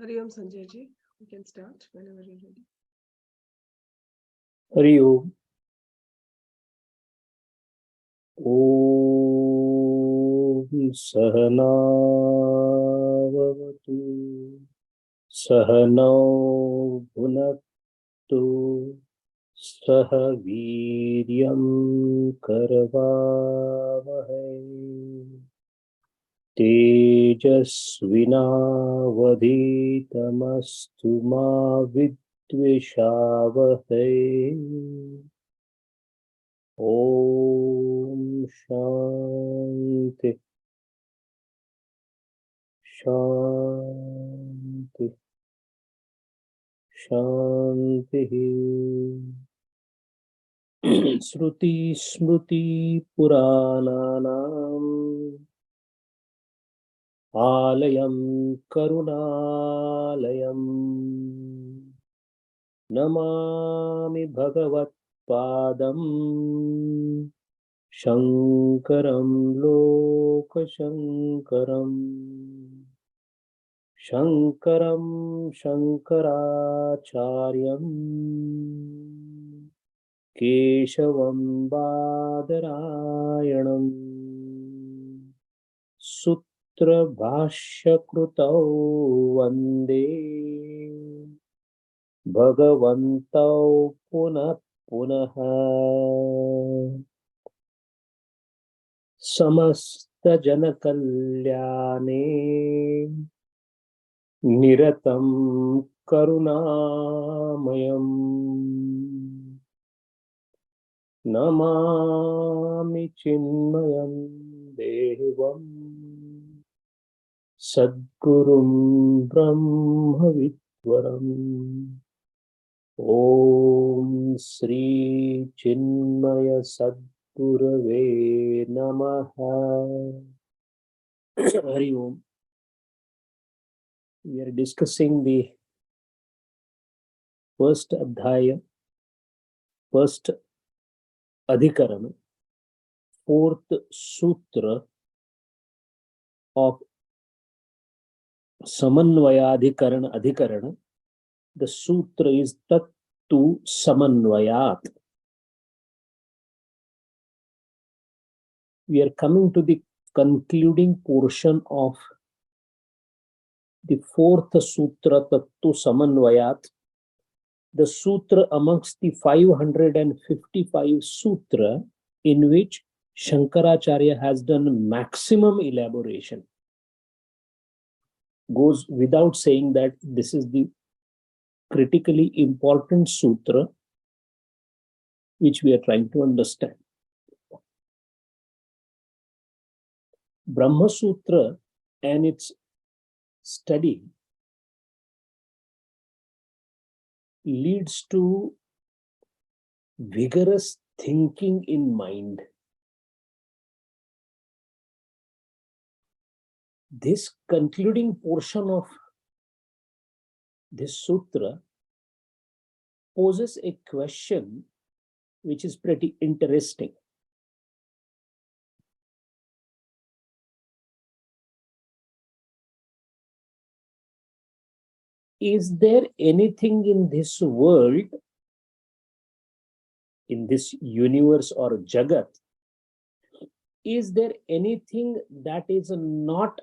Hari Om Sanjay ji, you can start whenever you're ready. Hari Om. Om Sahana Vavatu Sahano Bhunaktu Saha Viryam Karavavahai Tejasvinavadhitamastu ma vidvishavahai. Om Shanti Shanti Shanti. Shruti Smruti Purananam Alayam Karunalayam Namami Bhagavat Padam Shankaram Lokashankaram Shankaram Shankaracharyam Keshavam Badarayanam Sutra Bhashya Krutau Vande Bhagavantau Punah Punaha Samasta Janakalyane Niratam Karunamayam Namami Chinmayam Devam Sadgurum Brahma Vidwaram Om Sri Chinmaya Sadgurave Namaha. Hari Om. We are discussing the first adhyaya, first adhikarana, fourth sutra of Samanvayadhikarana. The sutra is Tattu Samanvayat. We are coming to the concluding portion of the fourth sutra, Tattu Samanvayat, the sutra amongst the 555 sutra in which Shankaracharya has done maximum elaboration. Goes without saying that this is the critically important sutra which we are trying to understand. Brahma Sutra and its study leads to vigorous thinking in mind. This concluding portion of this sutra poses a question which is pretty interesting. Is there anything in this world, in this universe or Jagat, is there anything that is not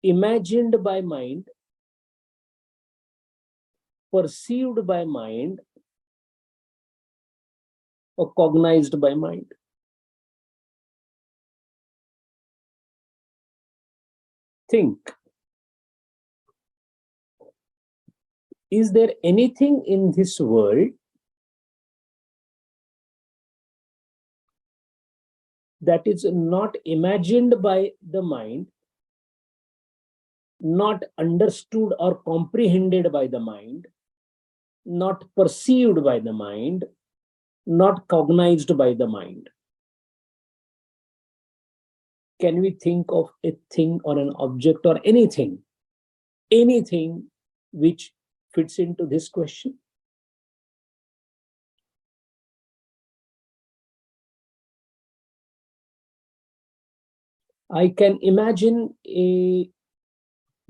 imagined by mind, perceived by mind, or cognized by mind? Think. Is there anything in this world that is not imagined by the mind, not understood or comprehended by the mind, not perceived by the mind, not cognized by the mind? Can we think of a thing or an object or anything which fits into this question? I can imagine a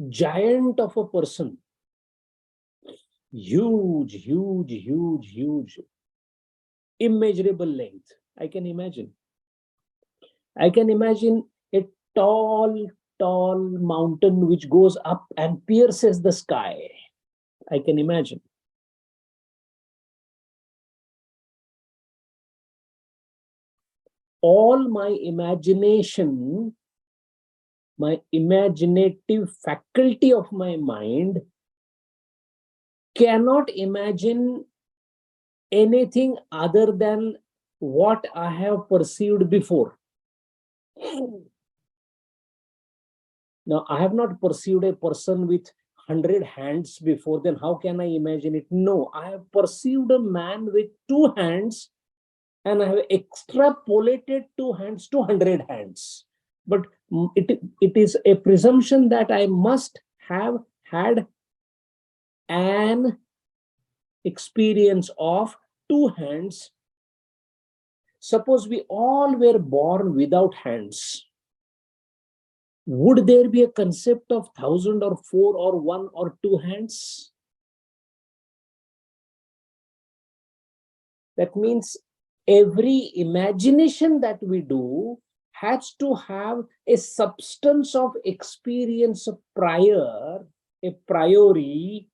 giant of a person, huge, immeasurable length. I can imagine. I can imagine a tall mountain which goes up and pierces the sky. I can imagine. All my imagination, my imaginative faculty of my mind cannot imagine anything other than what I have perceived before. Now, I have not perceived a person with 100 hands before, then how can I imagine it? No, I have perceived a man with 2 hands and I have extrapolated 2 hands to 100 hands. But it is a presumption that I must have had an experience of 2 hands. Suppose we all were born without hands. Would there be a concept of 1,000 or 4 or 1 or 2 hands? That means every imagination that we do has to have a substance of experience prior, a priori,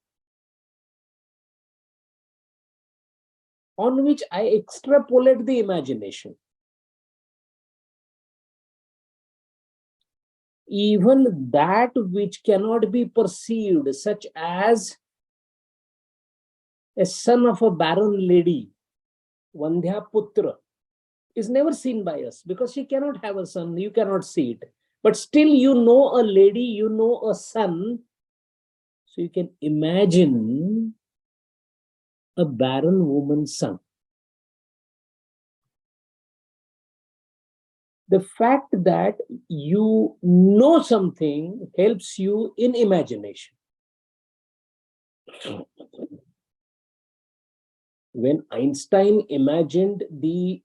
on which I extrapolate the imagination. Even that which cannot be perceived, such as a son of a barren lady, Vandhya Putra, is never seen by us because she cannot have a son, you cannot see it. But still you know a lady, you know a son, so you can imagine a barren woman's son. The fact that you know something helps you in imagination. When Einstein imagined the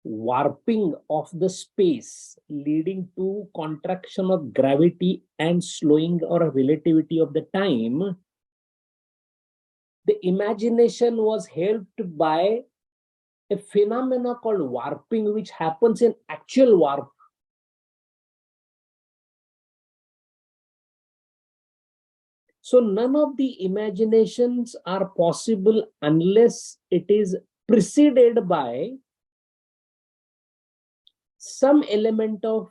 warping of the space leading to contraction of gravity and slowing or relativity of the time, the imagination was helped by a phenomena called warping, which happens in actual warp. So none of the imaginations are possible unless it is preceded by some element of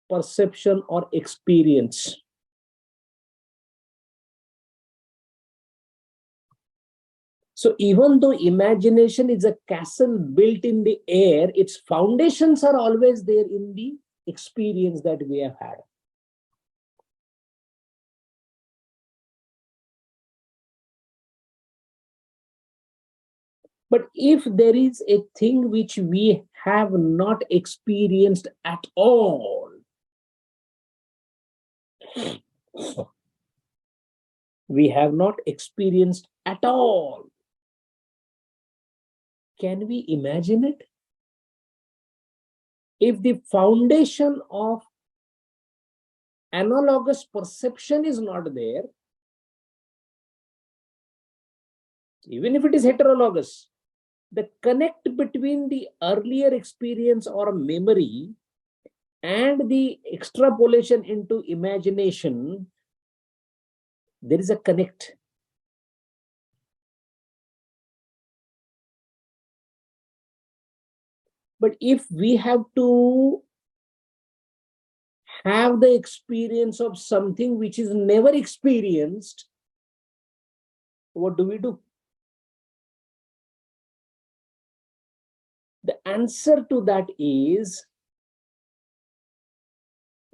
perception or experience. So even though imagination is a castle built in the air, its foundations are always there in the experience that we have had. But if there is a thing which we have not experienced at all, we have not experienced at all, can we imagine it? If the foundation of analogous perception is not there, even if it is heterologous, the connect between the earlier experience or memory and the extrapolation into imagination, there is a connect. But if we have to have the experience of something which is never experienced, what do we do? The answer to that is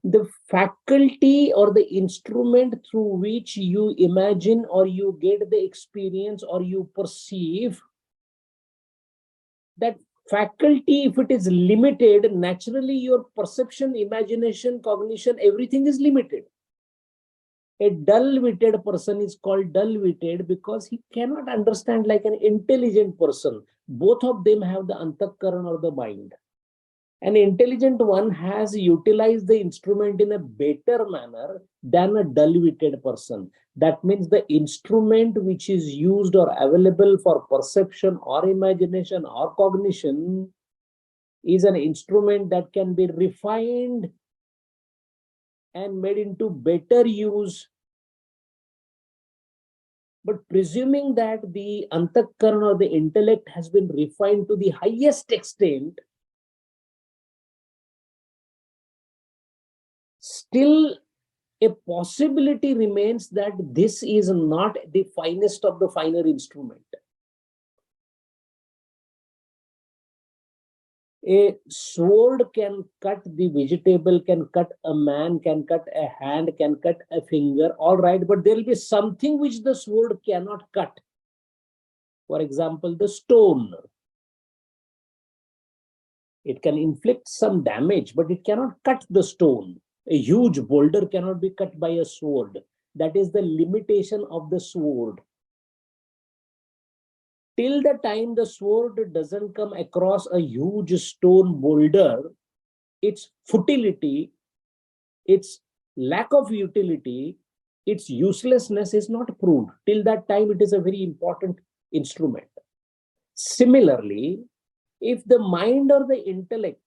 the faculty or the instrument through which you imagine or you get the experience or you perceive, that faculty, if it is limited, naturally your perception, imagination, cognition, everything is limited. A dull-witted person is called dull-witted because he cannot understand like an intelligent person. Both of them have the antakaran or the mind. An intelligent one has utilized the instrument in a better manner than a dull-witted person. That means the instrument which is used or available for perception or imagination or cognition is an instrument that can be refined and made into better use. But presuming that the antakarana or the intellect has been refined to the highest extent, still a possibility remains that this is not the finest of the finer instrument. A sword can cut the vegetable, can cut a man, can cut a hand, can cut a finger, all right, but there will be something which the sword cannot cut. For example, the stone. It can inflict some damage, but it cannot cut the stone. A huge boulder cannot be cut by a sword. That is the limitation of the sword. Till the time the sword doesn't come across a huge stone boulder, its futility, its lack of utility, its uselessness is not proved. Till that time, it is a very important instrument. Similarly, if the mind or the intellect,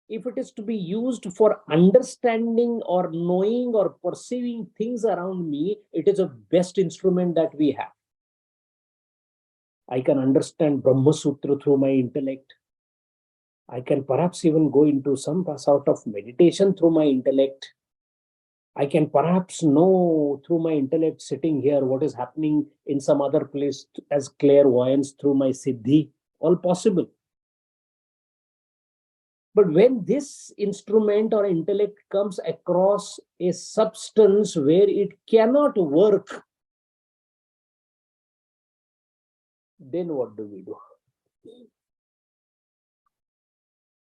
if it is to be used for understanding or knowing or perceiving things around me, it is a best instrument that we have. I can understand Brahma Sutra through my intellect. I can perhaps even go into some sort of meditation through my intellect. I can perhaps know through my intellect sitting here what is happening in some other place as clairvoyance through my siddhi. All possible. But when this instrument or intellect comes across a substance where it cannot work, then what do we do?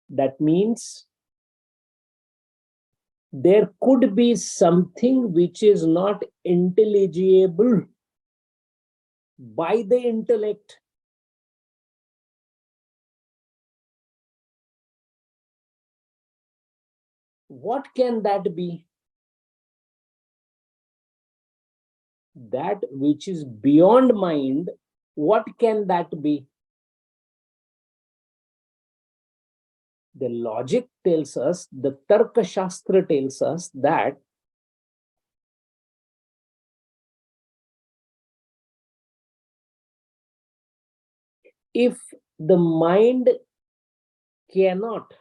That means there could be something which is not intelligible by the intellect. What can that be? That which is beyond mind, what can that be? The logic tells us, the Tarka Shastra tells us that if the mind cannot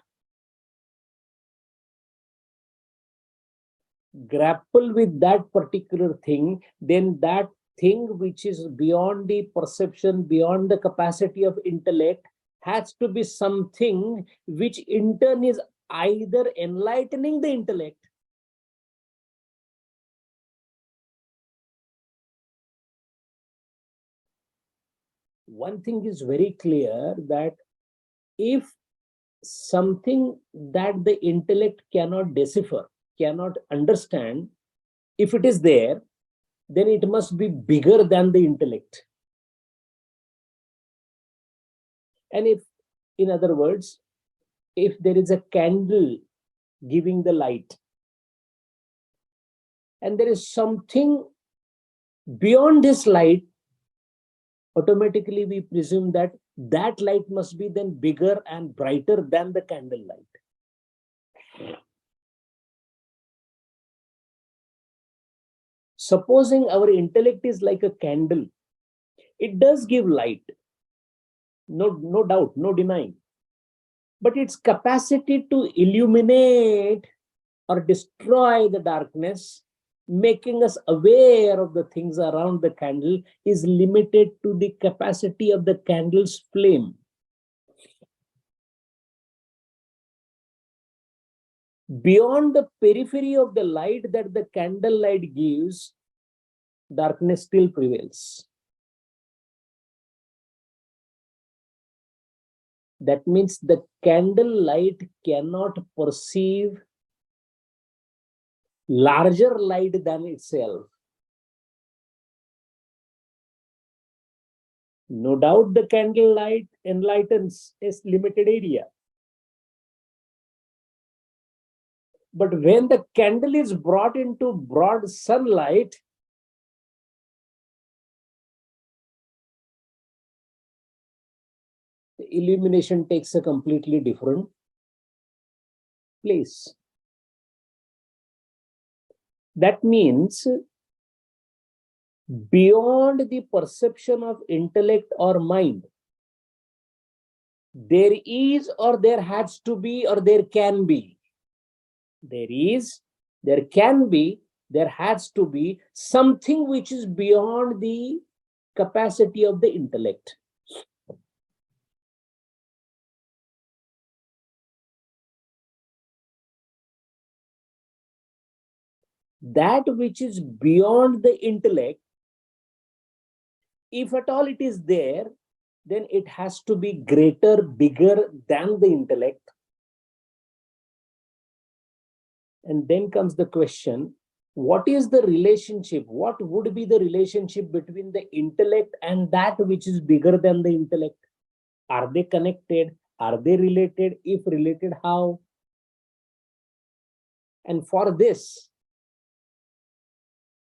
grapple with that particular thing, then that thing which is beyond the perception, beyond the capacity of intellect, has to be something which in turn is either enlightening the intellect one thing is very clear, that if something that the intellect cannot decipher, cannot understand, if it is there, then it must be bigger than the intellect. And if, in other words, if there is a candle giving the light, and there is something beyond this light, automatically we presume that that light must be then bigger and brighter than the candle light. Supposing our intellect is like a candle, it does give light, no doubt, no denying. But its capacity to illuminate or destroy the darkness, making us aware of the things around the candle, is limited to the capacity of the candle's flame. Beyond the periphery of the light that the candle light gives, darkness still prevails. That means the candle light cannot perceive larger light than itself. No doubt the candlelight enlightens a limited area. But when the candle is brought into broad sunlight, the illumination takes a completely different place. That means beyond the perception of intellect or mind, there is, or there has to be, or there can be. There is, there can be, there has to be something which is beyond the capacity of the intellect. That which is beyond the intellect, if at all it is there, then it has to be greater, bigger than the intellect. And then comes the question, what is the relationship? What would be the relationship between the intellect and that which is bigger than the intellect? Are they connected? Are they related? If related, how? And for this,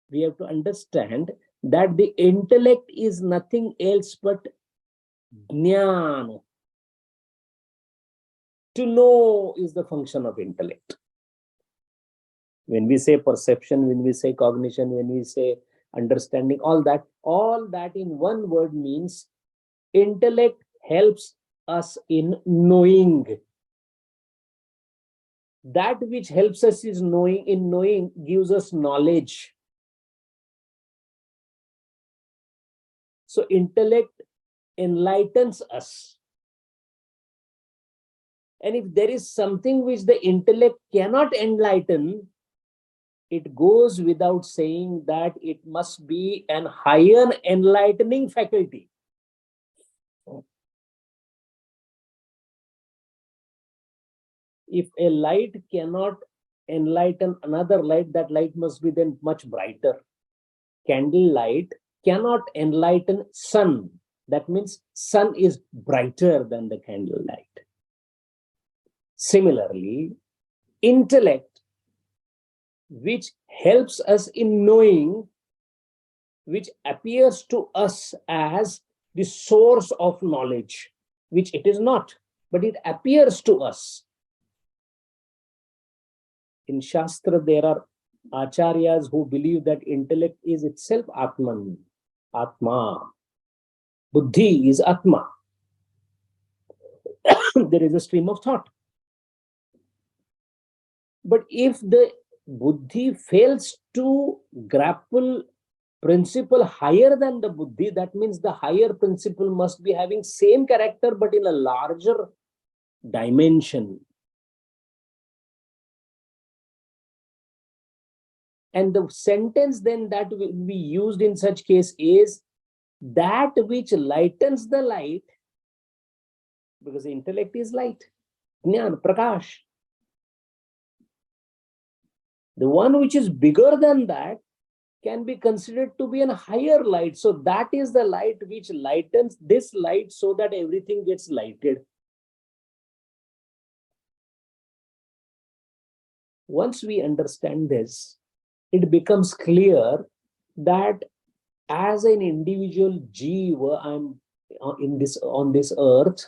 we have to understand that the intellect is nothing else but jnana. To know is the function of intellect. When we say perception, when we say cognition, when we say understanding, all that in one word means intellect helps us in knowing. That which helps us is knowing. In knowing gives us knowledge. So intellect enlightens us. And if there is something which the intellect cannot enlighten, it goes without saying that it must be an higher enlightening faculty. If a light cannot enlighten another light, that light must be then much brighter. Candle light cannot enlighten sun. That means sun is brighter than the candle light. Similarly, intellect, which helps us in knowing, which appears to us as the source of knowledge, which it is not, but it appears to us. In Shastra, there are acharyas who believe that intellect is itself Atman, Atma. Buddhi is Atma. There is a stream of thought. But if the Buddhi fails to grapple principle higher than the Buddhi, that means the higher principle must be having same character but in a larger dimension. And the sentence then that will be used in such case is that which lightens the light, because the intellect is light, jnana, prakash. The one which is bigger than that can be considered to be a higher light. So that is the light which lightens this light so that everything gets lighted. Once we understand this, it becomes clear that as an individual jiva, I'm on this earth,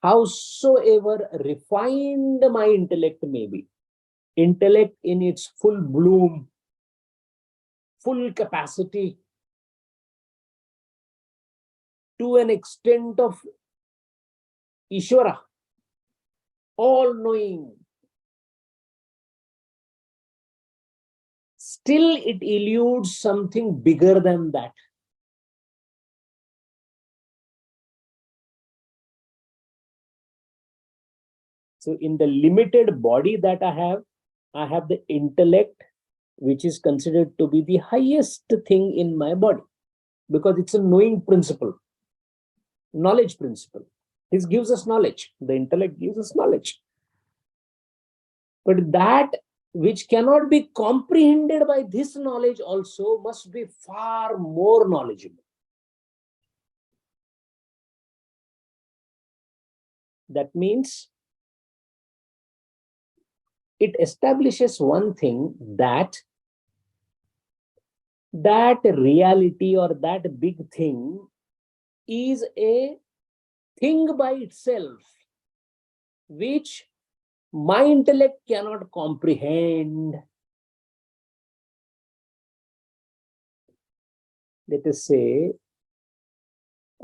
howsoever refined my intellect may be, intellect in its full bloom, full capacity, to an extent of Ishvara, all-knowing, still it eludes something bigger than that. So in the limited body that I have the intellect, which is considered to be the highest thing in my body, because it's a knowing principle, knowledge principle. This gives us knowledge. The intellect gives us knowledge. But that which cannot be comprehended by this knowledge also must be far more knowledgeable. That means it establishes one thing, that reality or that big thing is a thing by itself, which my intellect cannot comprehend. Let us say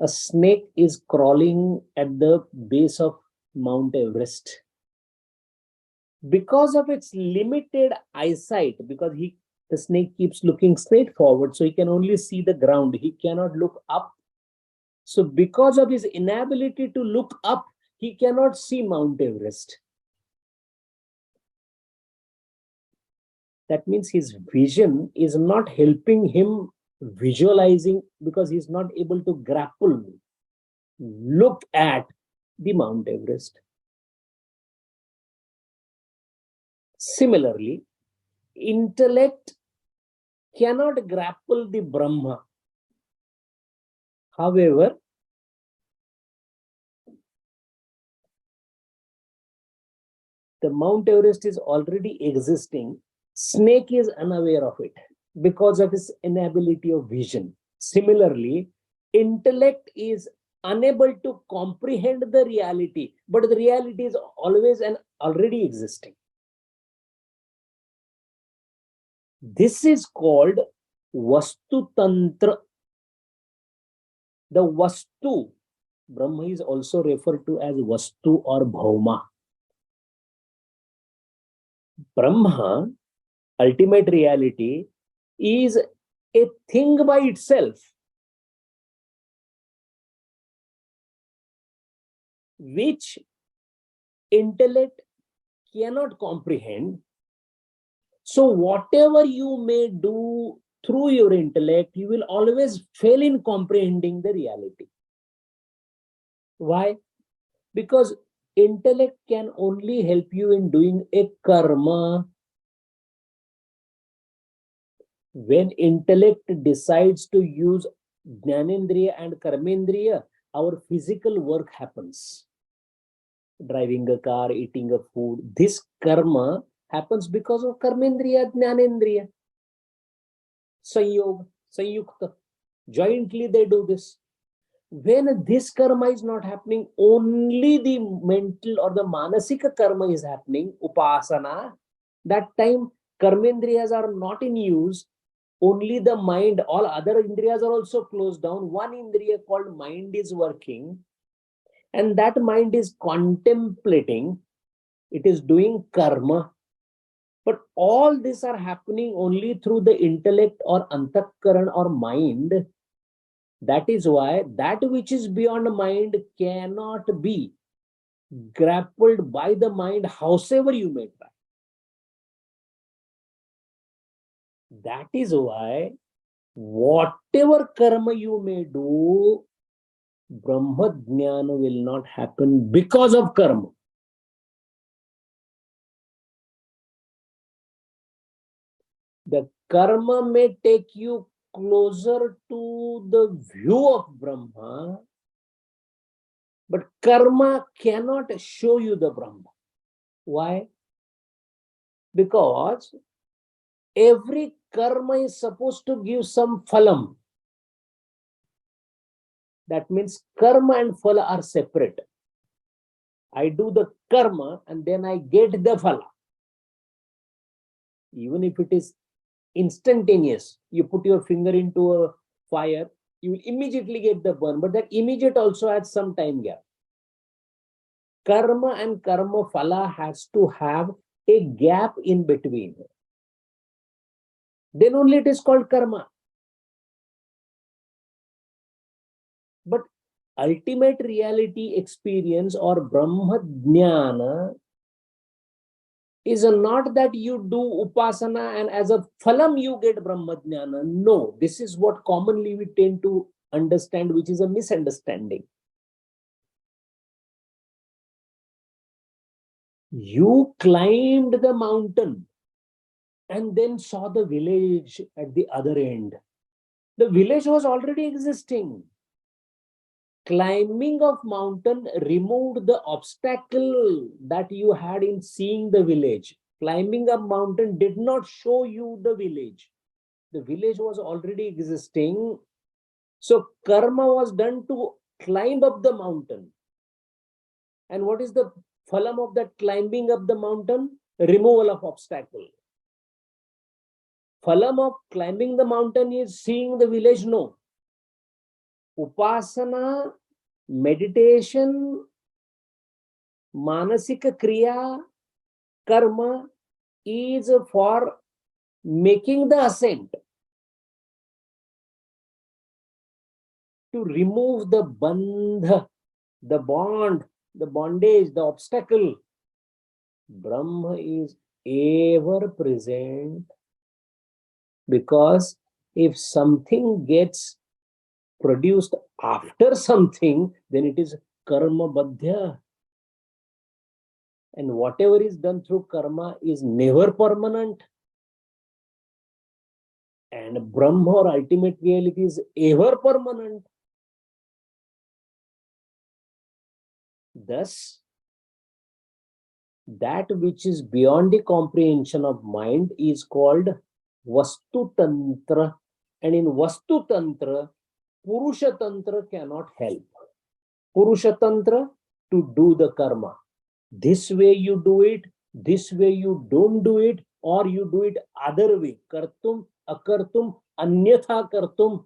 a snake is crawling at the base of Mount Everest. Because of its limited eyesight, because the snake keeps looking straight forward, so he can only see the ground, he cannot look up. So because of his inability to look up, he cannot see Mount Everest. That means his vision is not helping him visualizing, because he's not able to grapple, look at the Mount Everest. Similarly, intellect cannot grapple the Brahma. However, the Mount Everest is already existing. Snake is unaware of it because of his inability of vision. Similarly, intellect is unable to comprehend the reality, but the reality is always and already existing. This is called Vastu Tantra. The Vastu, Brahma is also referred to as Vastu or Bhauma. Brahma, ultimate reality, is a thing by itself, which intellect cannot comprehend. So whatever you may do through your intellect, you will always fail in comprehending the reality. Why? Because intellect can only help you in doing a karma. When intellect decides to use Jnanendriya and Karmendriya, our physical work happens. Driving a car, eating a food, this karma happens because of Karmendriya, Jnanendriya. Sanyog, Sanyukta. Jointly they do this. When this karma is not happening, only the mental or the manasika karma is happening, upasana. That time karmendriyas are not in use, only the mind, all other indriyas are also closed down. One indriya called mind is working, and that mind is contemplating, it is doing karma. But all these are happening only through the intellect or antakaran or mind. That is why that which is beyond mind cannot be grappled by the mind, howsoever you may try. That is why whatever karma you may do, Brahma Jnana will not happen because of karma. The karma may take you closer to the view of Brahma, but karma cannot show you the Brahma. Why? Because every karma is supposed to give some phalam. That means karma and phala are separate. I do the karma and then I get the phala. Even if it is instantaneous, you put your finger into a fire, you will immediately get the burn, but that immediate also has some time gap. Karma and karma phala has to have a gap in between. Then only it is called karma. But ultimate reality experience or Brahma Jnana is not that you do upasana and as a phalam you get Brahma Jnana. No, this is what commonly we tend to understand, which is a misunderstanding. You climbed the mountain and then saw the village at the other end. The village was already existing. climbing of mountain removed the obstacle that you had in seeing the village. Climbing a mountain did not show you the village. The village was already existing. So karma was done to climb up the mountain. And what is the phalam of that climbing up the mountain? Removal of obstacle. Phalam of climbing the mountain is seeing the village? No. Upasana, meditation, manasika kriya, karma is for making the ascent, to remove the bandha, the bond, the bondage, the obstacle. Brahma is ever present, because if something gets produced after something, then it is karma badhya. And whatever is done through karma is never permanent. And Brahma or ultimate reality is ever permanent. Thus, that which is beyond the comprehension of mind is called Vastu Tantra. And in Vastu Tantra, Purusha Tantra cannot help. Purusha Tantra, to do the karma. This way you do it, this way you don't do it, or you do it other way. Kartum, akartum, anyatha kartum.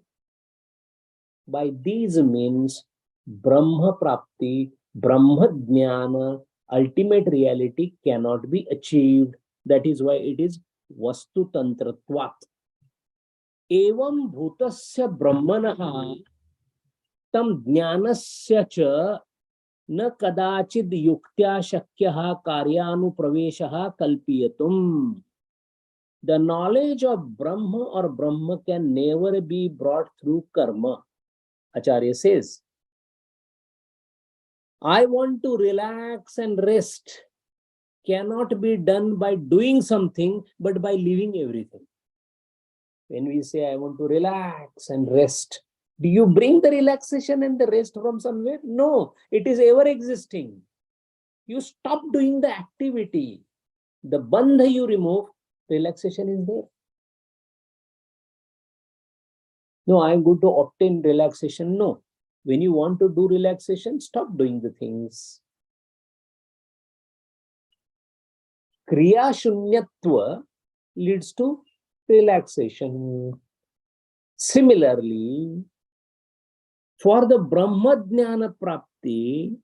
By these means, Brahma Prapti, Brahma Jnana, ultimate reality cannot be achieved. That is why it is Vastu Tantratvat. Evam bhutasya brahmanaha tam jnanasya cha न कदाचिद युक्त्या शक्यः कार्यानुप्रवेशः कल्पयितुम्. The knowledge of Brahma or Brahma can never be brought through karma. Acharya says, I want to relax and rest cannot be done by doing something, but by leaving everything. When we say, I want to relax and rest, do you bring the relaxation and the rest from somewhere? No, it is ever existing. You stop doing the activity. The bandha you remove, relaxation is there. No, I am going to obtain relaxation. No. When you want to do relaxation, stop doing the things. Kriya shunyatva leads to relaxation. Similarly, for the Brahma Jnana Prapti,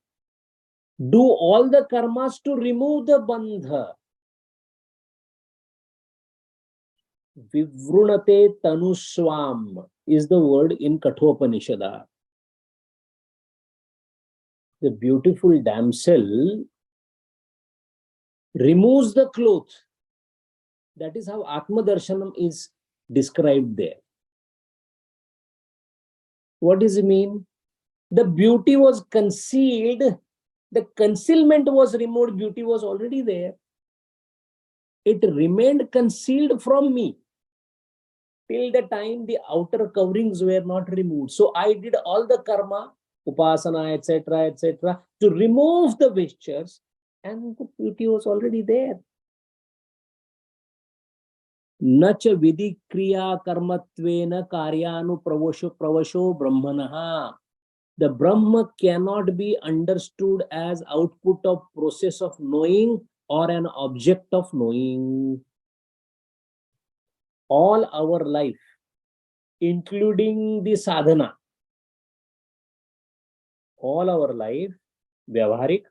do all the karmas to remove the bandha. Vivrunate tanuswam is the word in Kathopanishada. The beautiful damsel removes the cloth. That is how Atma Darshanam is described there. What does it mean? The beauty was concealed. The concealment was removed. Beauty was already there. It remained concealed from me till the time the outer coverings were not removed. So I did all the karma, upasana, etc., to remove the vestures, and the beauty was already there. Nacha vidhi kriya karmatvena karyanu pravasho brahmanaha. The Brahma cannot be understood as output of process of knowing or an object of knowing. All our life, including the sadhana, all our life, vyavaharik,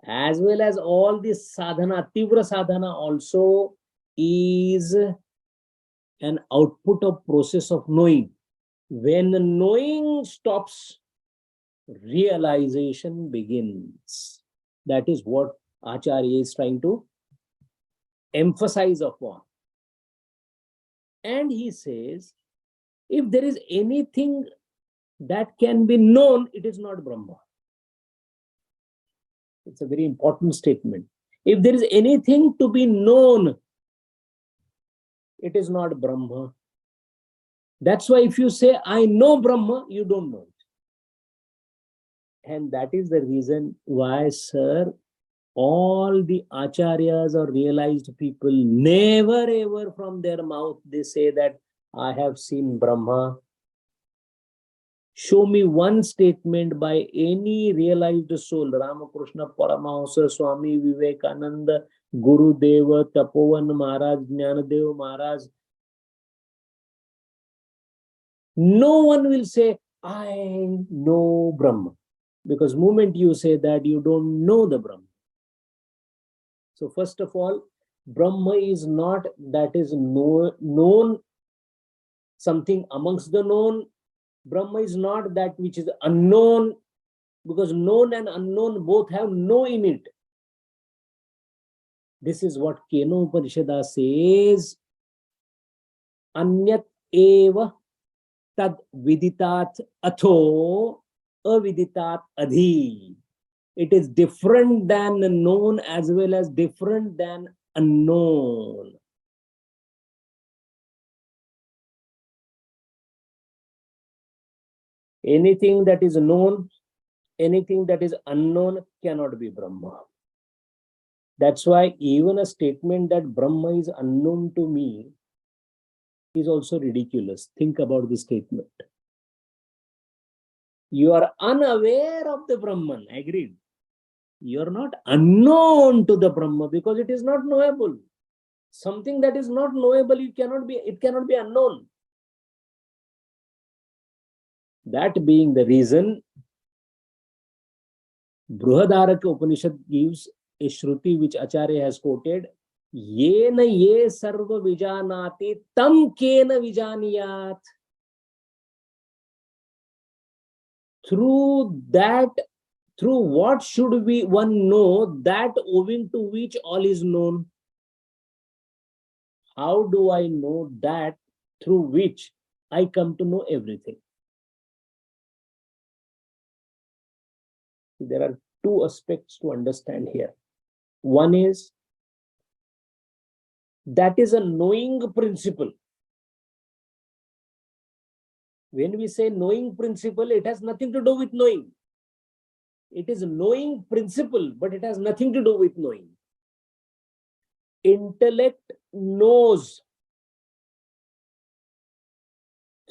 as well as all the sadhana, tivra sadhana also is an output of process of knowing. When knowing stops, realization begins. That is what Acharya is trying to emphasize upon. And he says, if there is anything that can be known, it is not Brahma. It's a very important statement. If there is anything to be known, it is not Brahma. That's why if you say, I know Brahma, you don't know it. And that is the reason why, sir, all the acharyas or realized people never ever from their mouth they say that I have seen Brahma. Show me one statement by any realized soul, Ramakrishna Paramahansa, Swami Vivekananda, Guru Deva, Tapovan Maharaj, Jnanadev Maharaj. No one will say, I know Brahma. Because moment you say that, you don't know the Brahma. So first of all, Brahma is not that is known, something amongst the known. Brahma is not that which is unknown, because known and unknown both have no in it. This is what Keno Upanishad says. Anyat eva tad viditat atho aviditat adhi. It is different than known as well as different than unknown. Anything that is known, anything that is unknown cannot be Brahma. That's why even a statement that Brahma is unknown to me is also ridiculous. Think about this statement. You are unaware of the Brahman, agreed. You are not unknown to the Brahma because it is not knowable. Something that is not knowable, it cannot be unknown. That being the reason, Brihadaranyaka Upanishad gives a Shruti which Acharya has quoted, Yena ye sarva vijanati tam kena vijaniyat. Through what should one know that owing to which all is known? How do I know that through which I come to know everything? There are two aspects to understand here. One is that is a knowing principle. When we say knowing principle, it has nothing to do with knowing. It is knowing principle, but it has nothing to do with knowing. Intellect knows.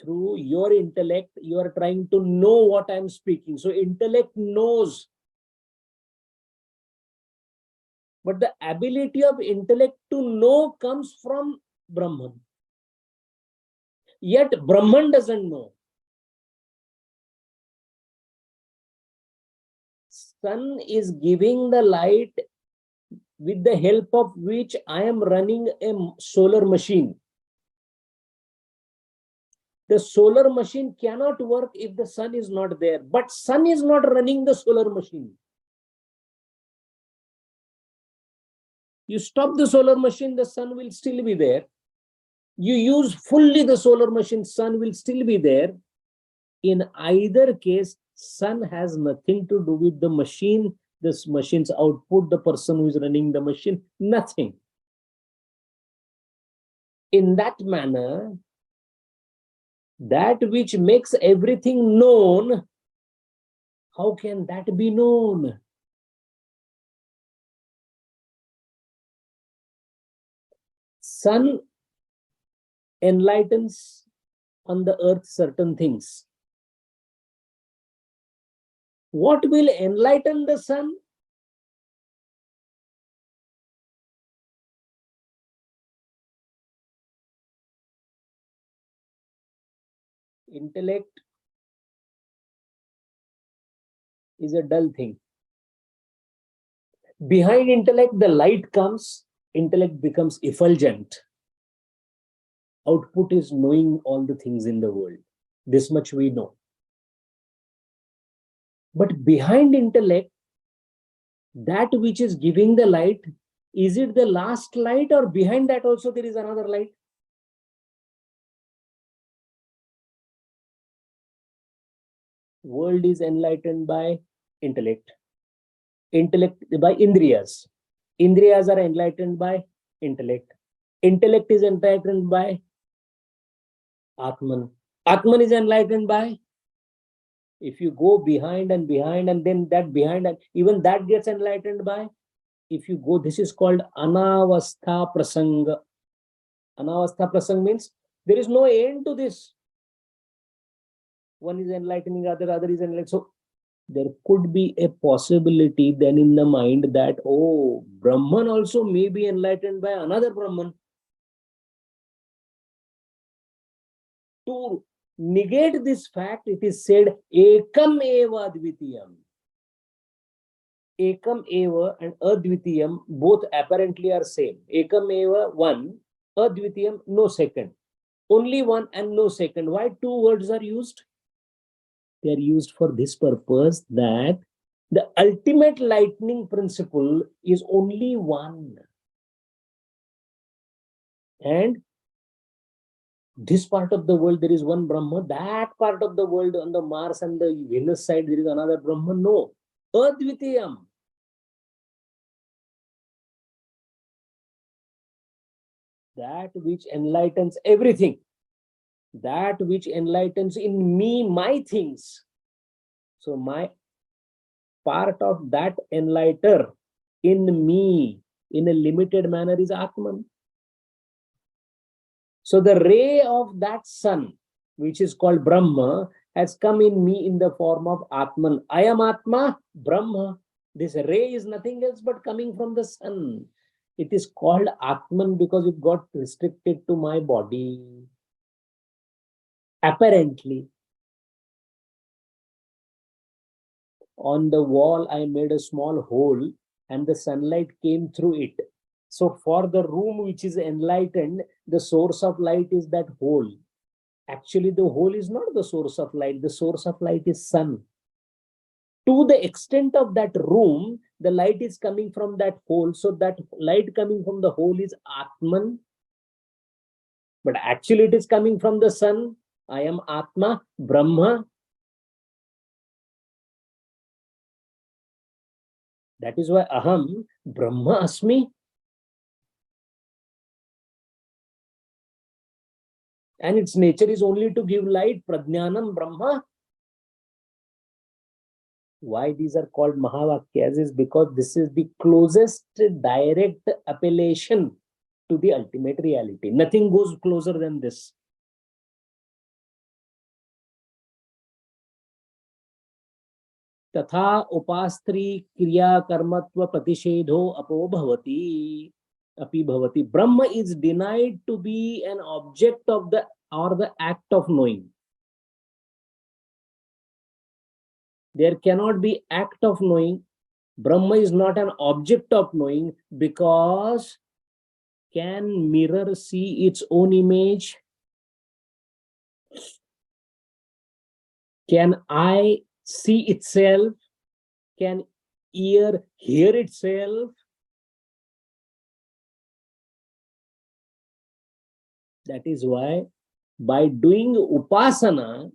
Through your intellect, you are trying to know what I am speaking. So intellect knows. But the ability of intellect to know comes from Brahman. Yet Brahman doesn't know. Sun is giving the light with the help of which I am running a solar machine. The solar machine cannot work if the sun is not there. But sun is not running the solar machine. You stop the solar machine, the sun will still be there. You use fully the solar machine, sun will still be there. In either case, sun has nothing to do with the machine, this machine's output, the person who is running the machine, nothing. In that manner, that which makes everything known, how can that be known? Sun enlightens on the earth certain things. What will enlighten the sun? Intellect is a dull thing. Behind intellect, the light comes, intellect becomes effulgent. Output is knowing all the things in the world. This much we know. But behind intellect, that which is giving the light, is it the last light, or behind that also there is another light? World is enlightened by intellect. Intellect by Indriyas. Indriyas are enlightened by intellect. Intellect is enlightened by Atman. Atman is enlightened by If you go behind and behind, and then that behind, and even that gets enlightened by, if you go, this is called anavastha prasanga. Anavastha prasanga means there is no end to this. One is enlightening, other is enlightening. So there could be a possibility then in the mind that, oh, Brahman also may be enlightened by another Brahman. To negate this fact, it is said, ekam eva advitiyam. Ekam eva and advitiyam both apparently are same. Ekam eva, one, advitiyam, no second. Only one and no second. Why two words are used? They are used for this purpose, that the ultimate lightning principle is only one. And this part of the world, there is one Brahma. That part of the world, on the Mars and the Venus side, there is another Brahma. No. Advitiyam. That which enlightens everything. That which enlightens in me my things. So my part of that enlighter in me in a limited manner is Atman. So the ray of that sun, which is called Brahma, has come in me in the form of Atman. I am Atma, Brahma. This ray is nothing else but coming from the sun. It is called Atman because it got restricted to my body. Apparently, on the wall, I made a small hole and the sunlight came through it. So for the room which is enlightened, the source of light is that hole. Actually, the hole is not the source of light. The source of light is sun. To the extent of that room, the light is coming from that hole. So that light coming from the hole is Atman. But actually it is coming from the sun. I am Atma, Brahma. That is why Aham Brahma Asmi. And its nature is only to give light, Prajnanam Brahma. Why these are called Mahavakyas is because this is the closest direct appellation to the ultimate reality. Nothing goes closer than this. Tatha upastri kriya karmatva pratishedho apo bhavati. Api bhavati. Brahma is denied to be an object of the or the act of knowing. There cannot be act of knowing. Brahma is not an object of knowing because can mirror see its own image? Can eye see itself? Can ear hear itself? That is why by doing upasana,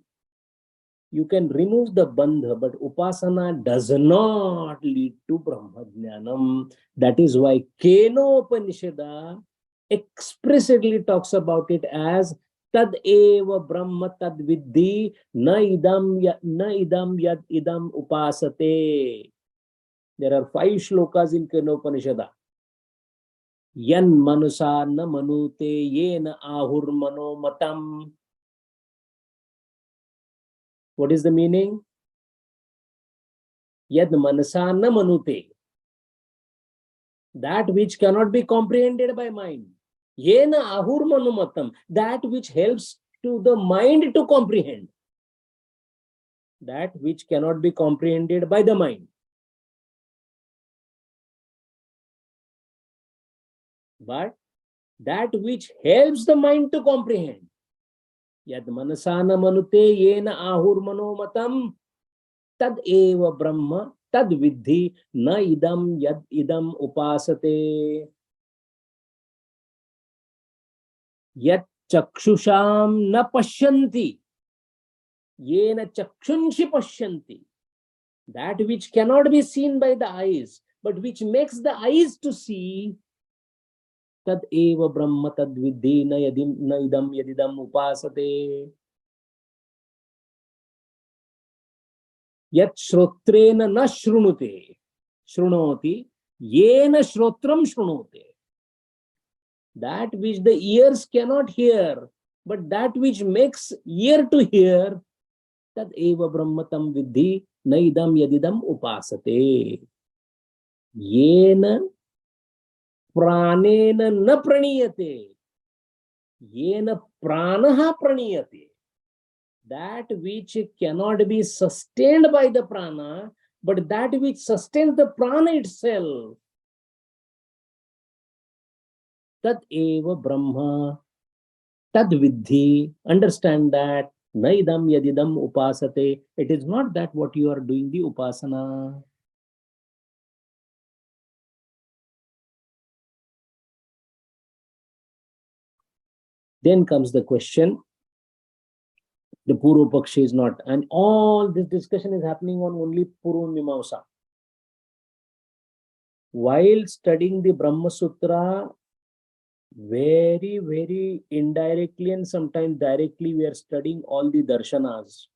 you can remove the bandha, but upasana does not lead to Brahmajnanam. That is why Kenopanishada explicitly talks about it as Tad eva Brahma tad viddhi na idam yad idam upasate. There are 5 shlokas in Kenopanishada. Yan manusa na manute yena ahur mano matam. What is the meaning? Yad manasa na manute. That which cannot be comprehended by mind. Yena ahur manumatam. That which helps to the mind to comprehend. That which cannot be comprehended by the mind. But that which helps the mind to comprehend. Yad manasana manute yena ahur manomatam tad eva brahma tad viddhi na idam yad idam upasate. Yat chakshusham na pashyanti yena chakshunshi pashyanti. That which cannot be seen by the eyes, but which makes the eyes to see. Tad eva brahma tad viddhi na idam yadidam upasate. Yat shrotrena na shrunute. Shrunoti. Yena shrotram shrunute. That which the ears cannot hear, but that which makes ear to hear, tad eva brahmatam vidhi naidam yadidam upasate. Yena pranena na praniyate. Yena pranaha praniyate. That which cannot be sustained by the prana, but that which sustains the prana itself. Tat eva brahma. Tad vidhi. Understand that. Naidam yadidam upasate. It is not that what you are doing the upasana. Then comes the question. The Purva Paksha is not. And all this discussion is happening on only Purva Mimamsa. While studying the Brahma Sutra, very, very indirectly and sometimes directly, we are studying all the darshanas.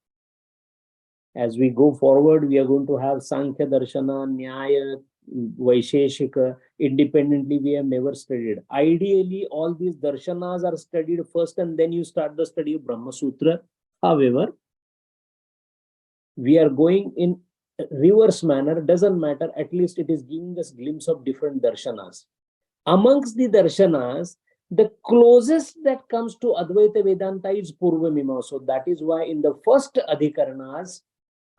As we go forward, we are going to have Sankhya Darshana, Nyaya, Vaisheshika. Independently, we have never studied. Ideally, all these darshanas are studied first and then you start the study of Brahma Sutra. However, we are going in reverse manner. Doesn't matter. At least it is giving us glimpse of different darshanas. Amongst the darshanas, the closest that comes to Advaita Vedanta is Purva Mimamsa. So that is why in the first Adhikaranas,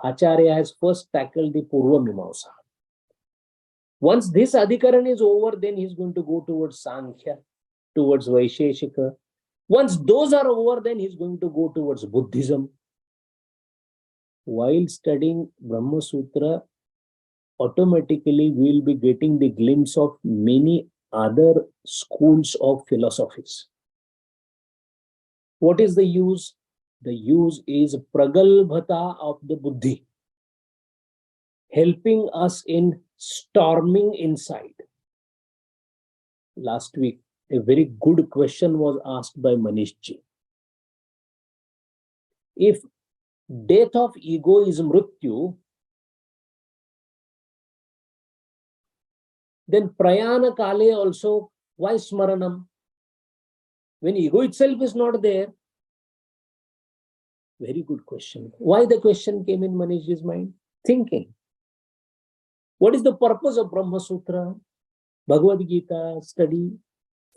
Acharya has first tackled the Purva Mimamsa. Once this Adhikaran is over, then he is going to go towards Sankhya, towards Vaisheshika. Once those are over, then he is going to go towards Buddhism. While studying Brahma Sutra, automatically we will be getting the glimpse of many other schools of philosophies. What is the use? The use is pragalbhata of the buddhi, helping us in storming inside. Last week, a very good question was asked by Manishji. If death of ego is mrityu, then prayana kale also, why smaranam? When ego itself is not there. Very good question. Why the question came in Manishji's mind? Thinking. What is the purpose of Brahma Sutra, Bhagavad Gita study?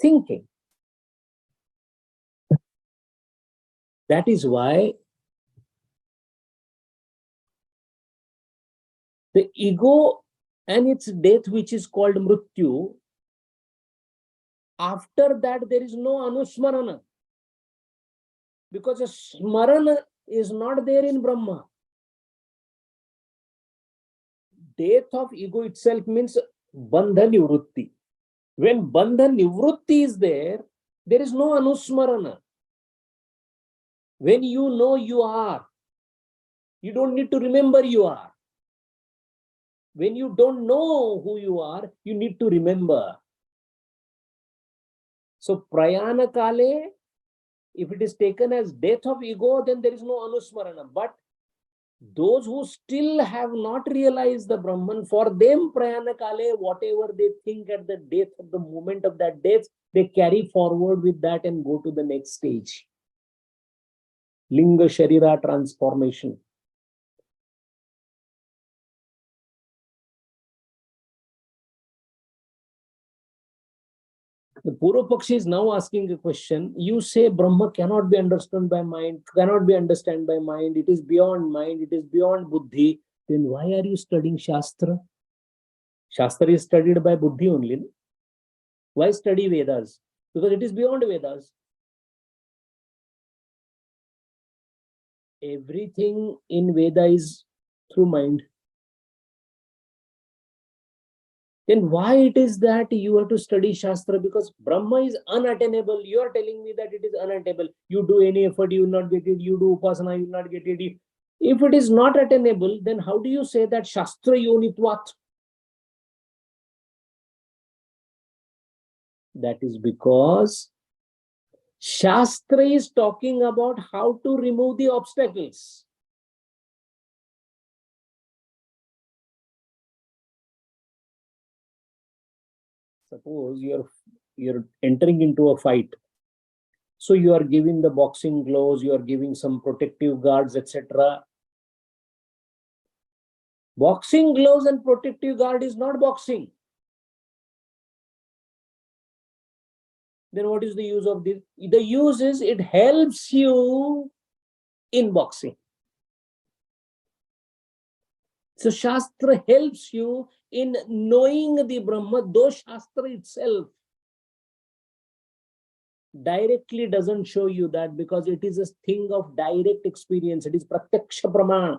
Thinking. That is why the ego and its death, which is called mrityu, after that there is no anusmarana. Because a smarana is not there in Brahma. Death of ego itself means bandha nivrutti. When bandha nivrutti is there is no anusmarana. When you know you are, you don't need to remember you are. When you don't know who you are, you need to remember. So prayana kale, if it is taken as death of ego, then there is no anusmarana. But those who still have not realized the Brahman, for them prayana kale, whatever they think at the death of the moment of that death, they carry forward with that and go to the next stage. Linga Sharira transformation. The Purva Pakshi is now asking a question. You say Brahma cannot be understood by mind, cannot be understood by mind, it is beyond mind, it is beyond buddhi. Then why are you studying Shastra? Shastra is studied by buddhi only. No? Why study Vedas? Because it is beyond Vedas. Everything in Veda is through mind. Then why it is that you have to study Shastra? Because Brahma is unattainable. You are telling me that it is unattainable. You do any effort, you will not get it. You do Upasana, you will not get it. If it is not attainable, then how do you say that Shastra Yonitvat? That is because Shastra is talking about how to remove the obstacles. Suppose you're entering into a fight. So you are giving the boxing gloves, you are giving some protective guards, etc. Boxing gloves and protective guard is not boxing. Then what is the use of this? The use is it helps you in boxing. So Shastra helps you in knowing the Brahma, though Shastra itself directly doesn't show you that, because it is a thing of direct experience. It is pratyaksha pramana.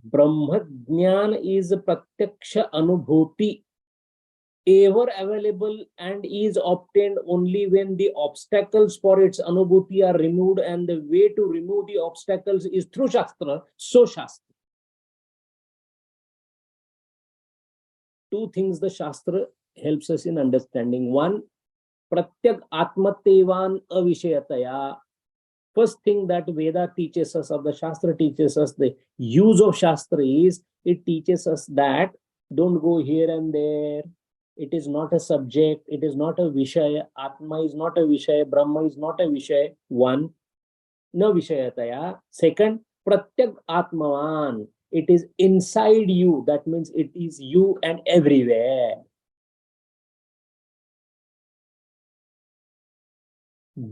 Brahma Jnana is pratyaksha anubhuti, ever available and is obtained only when the obstacles for its anubhuti are removed, and the way to remove the obstacles is through Shastra. So Shastra. Two things the Shastra helps us in understanding. One, pratyak atmatevan avishayataya. First thing that Veda teaches us, or the Shastra teaches us, the use of Shastra is, it teaches us that don't go here and there. It is not a subject. It is not a Vishaya. Atma is not a Vishaya. Brahma is not a Vishaya. One, na Vishayataya. Second, pratyak atmavan. It is inside you. That means it is you and everywhere.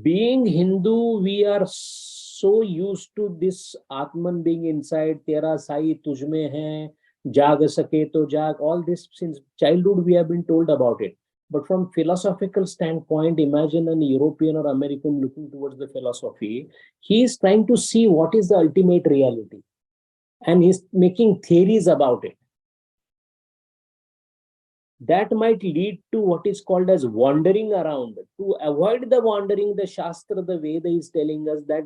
Being Hindu, we are so used to this Atman being inside. Tera sai tujhme hai, jag sake to jag. All this since childhood we have been told about it. But from philosophical standpoint, imagine an European or American looking towards the philosophy. He is trying to see what is the ultimate reality, and he's making theories about it. That might lead to what is called as wandering around. To avoid the wandering, the Shastra, the Veda is telling us that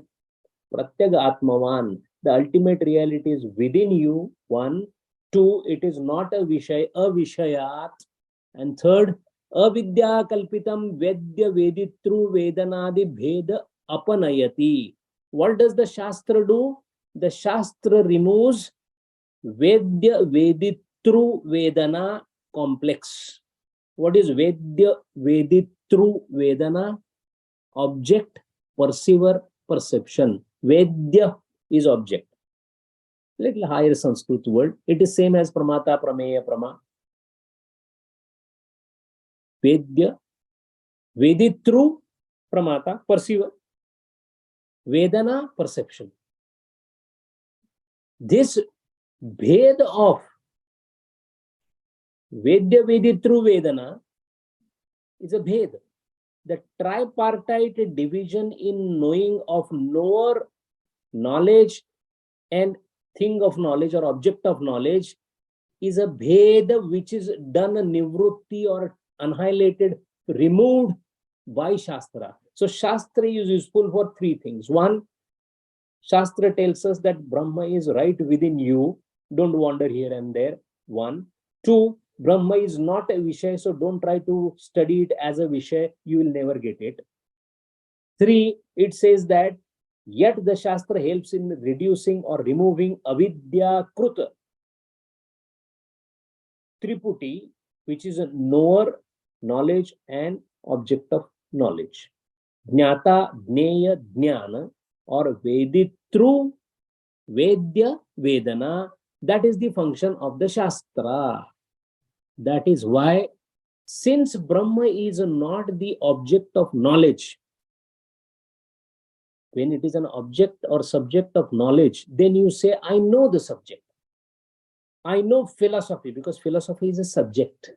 Pratyag Atmavan, the ultimate reality is within you. One. Two, it is not a Vishayat. And third, Avidya Kalpitam Vedya Veditru Vedanadi Bheda Apanayati. What does the Shastra do? The Shastra removes Vedya Veditru Vedana complex. What is Vedya Veditru Vedana? Object, perceiver, perception. Vedya is object. Little higher Sanskrit word. It is same as Pramata, Prameya, Prama. Vedya, Veditru, Pramata, perceiver. Vedana, perception. This bhed of Vedya Veditru Vedana is a bhed. The tripartite division in knowing of knower, knowledge, and thing of knowledge or object of knowledge is a bhed which is done nivrutti or annihilated, removed by Shastra. So Shastra is useful for three things. One, Shastra tells us that Brahma is right within you. Don't wander here and there. One. Two, Brahma is not a Vishay, so don't try to study it as a Vishay. You will never get it. Three, it says that yet the Shastra helps in reducing or removing avidya kruta triputi, which is a knower, knowledge, and object of knowledge. Jnata, Jneya, Jnana, or Veditru, Vedya, Vedana. That is the function of the Shastra. That is why, since Brahma is not the object of knowledge, when it is an object or subject of knowledge, then you say, I know the subject. I know philosophy, because philosophy is a subject.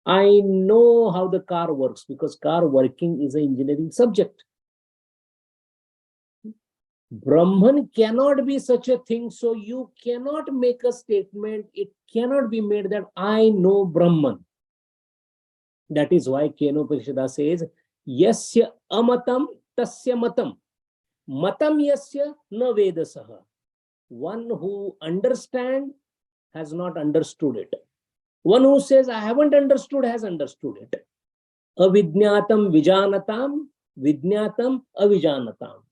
I know how the car works, because car working is an engineering subject. Brahman cannot be such a thing, so you cannot make a statement. It cannot be made that I know Brahman. That is why Kenopanishad says, Yasya amatam tasya matam. Matam yasya na vedasaha. One who understands has not understood it. One who says, I haven't understood, has understood it. Avidnyatam vijanatam, vidnyatam avijanatam.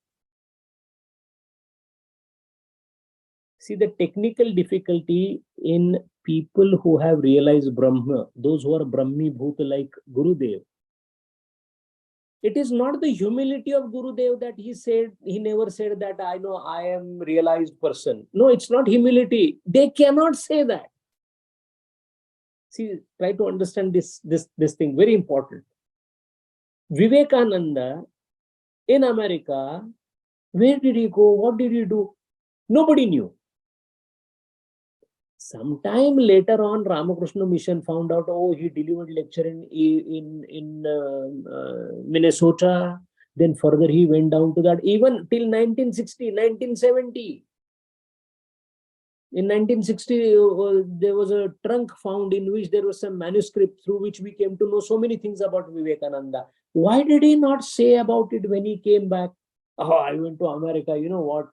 See, the technical difficulty in people who have realized Brahma, those who are Brahmi Bhuta like Gurudev, it is not the humility of Gurudev that he never said that I know I am realized person. No, it's not humility. They cannot say that. See, try to understand this thing, very important. Vivekananda in America, where did he go? What did he do? Nobody knew. Sometime later on, Ramakrishna Mission found out, oh, he delivered lecture in Minnesota. Then further he went down to that, even till 1960, 1970. In 1960, there was a trunk found in which there was some manuscript through which we came to know so many things about Vivekananda. Why did he not say about it when he came back? Oh, I went to America. You know what?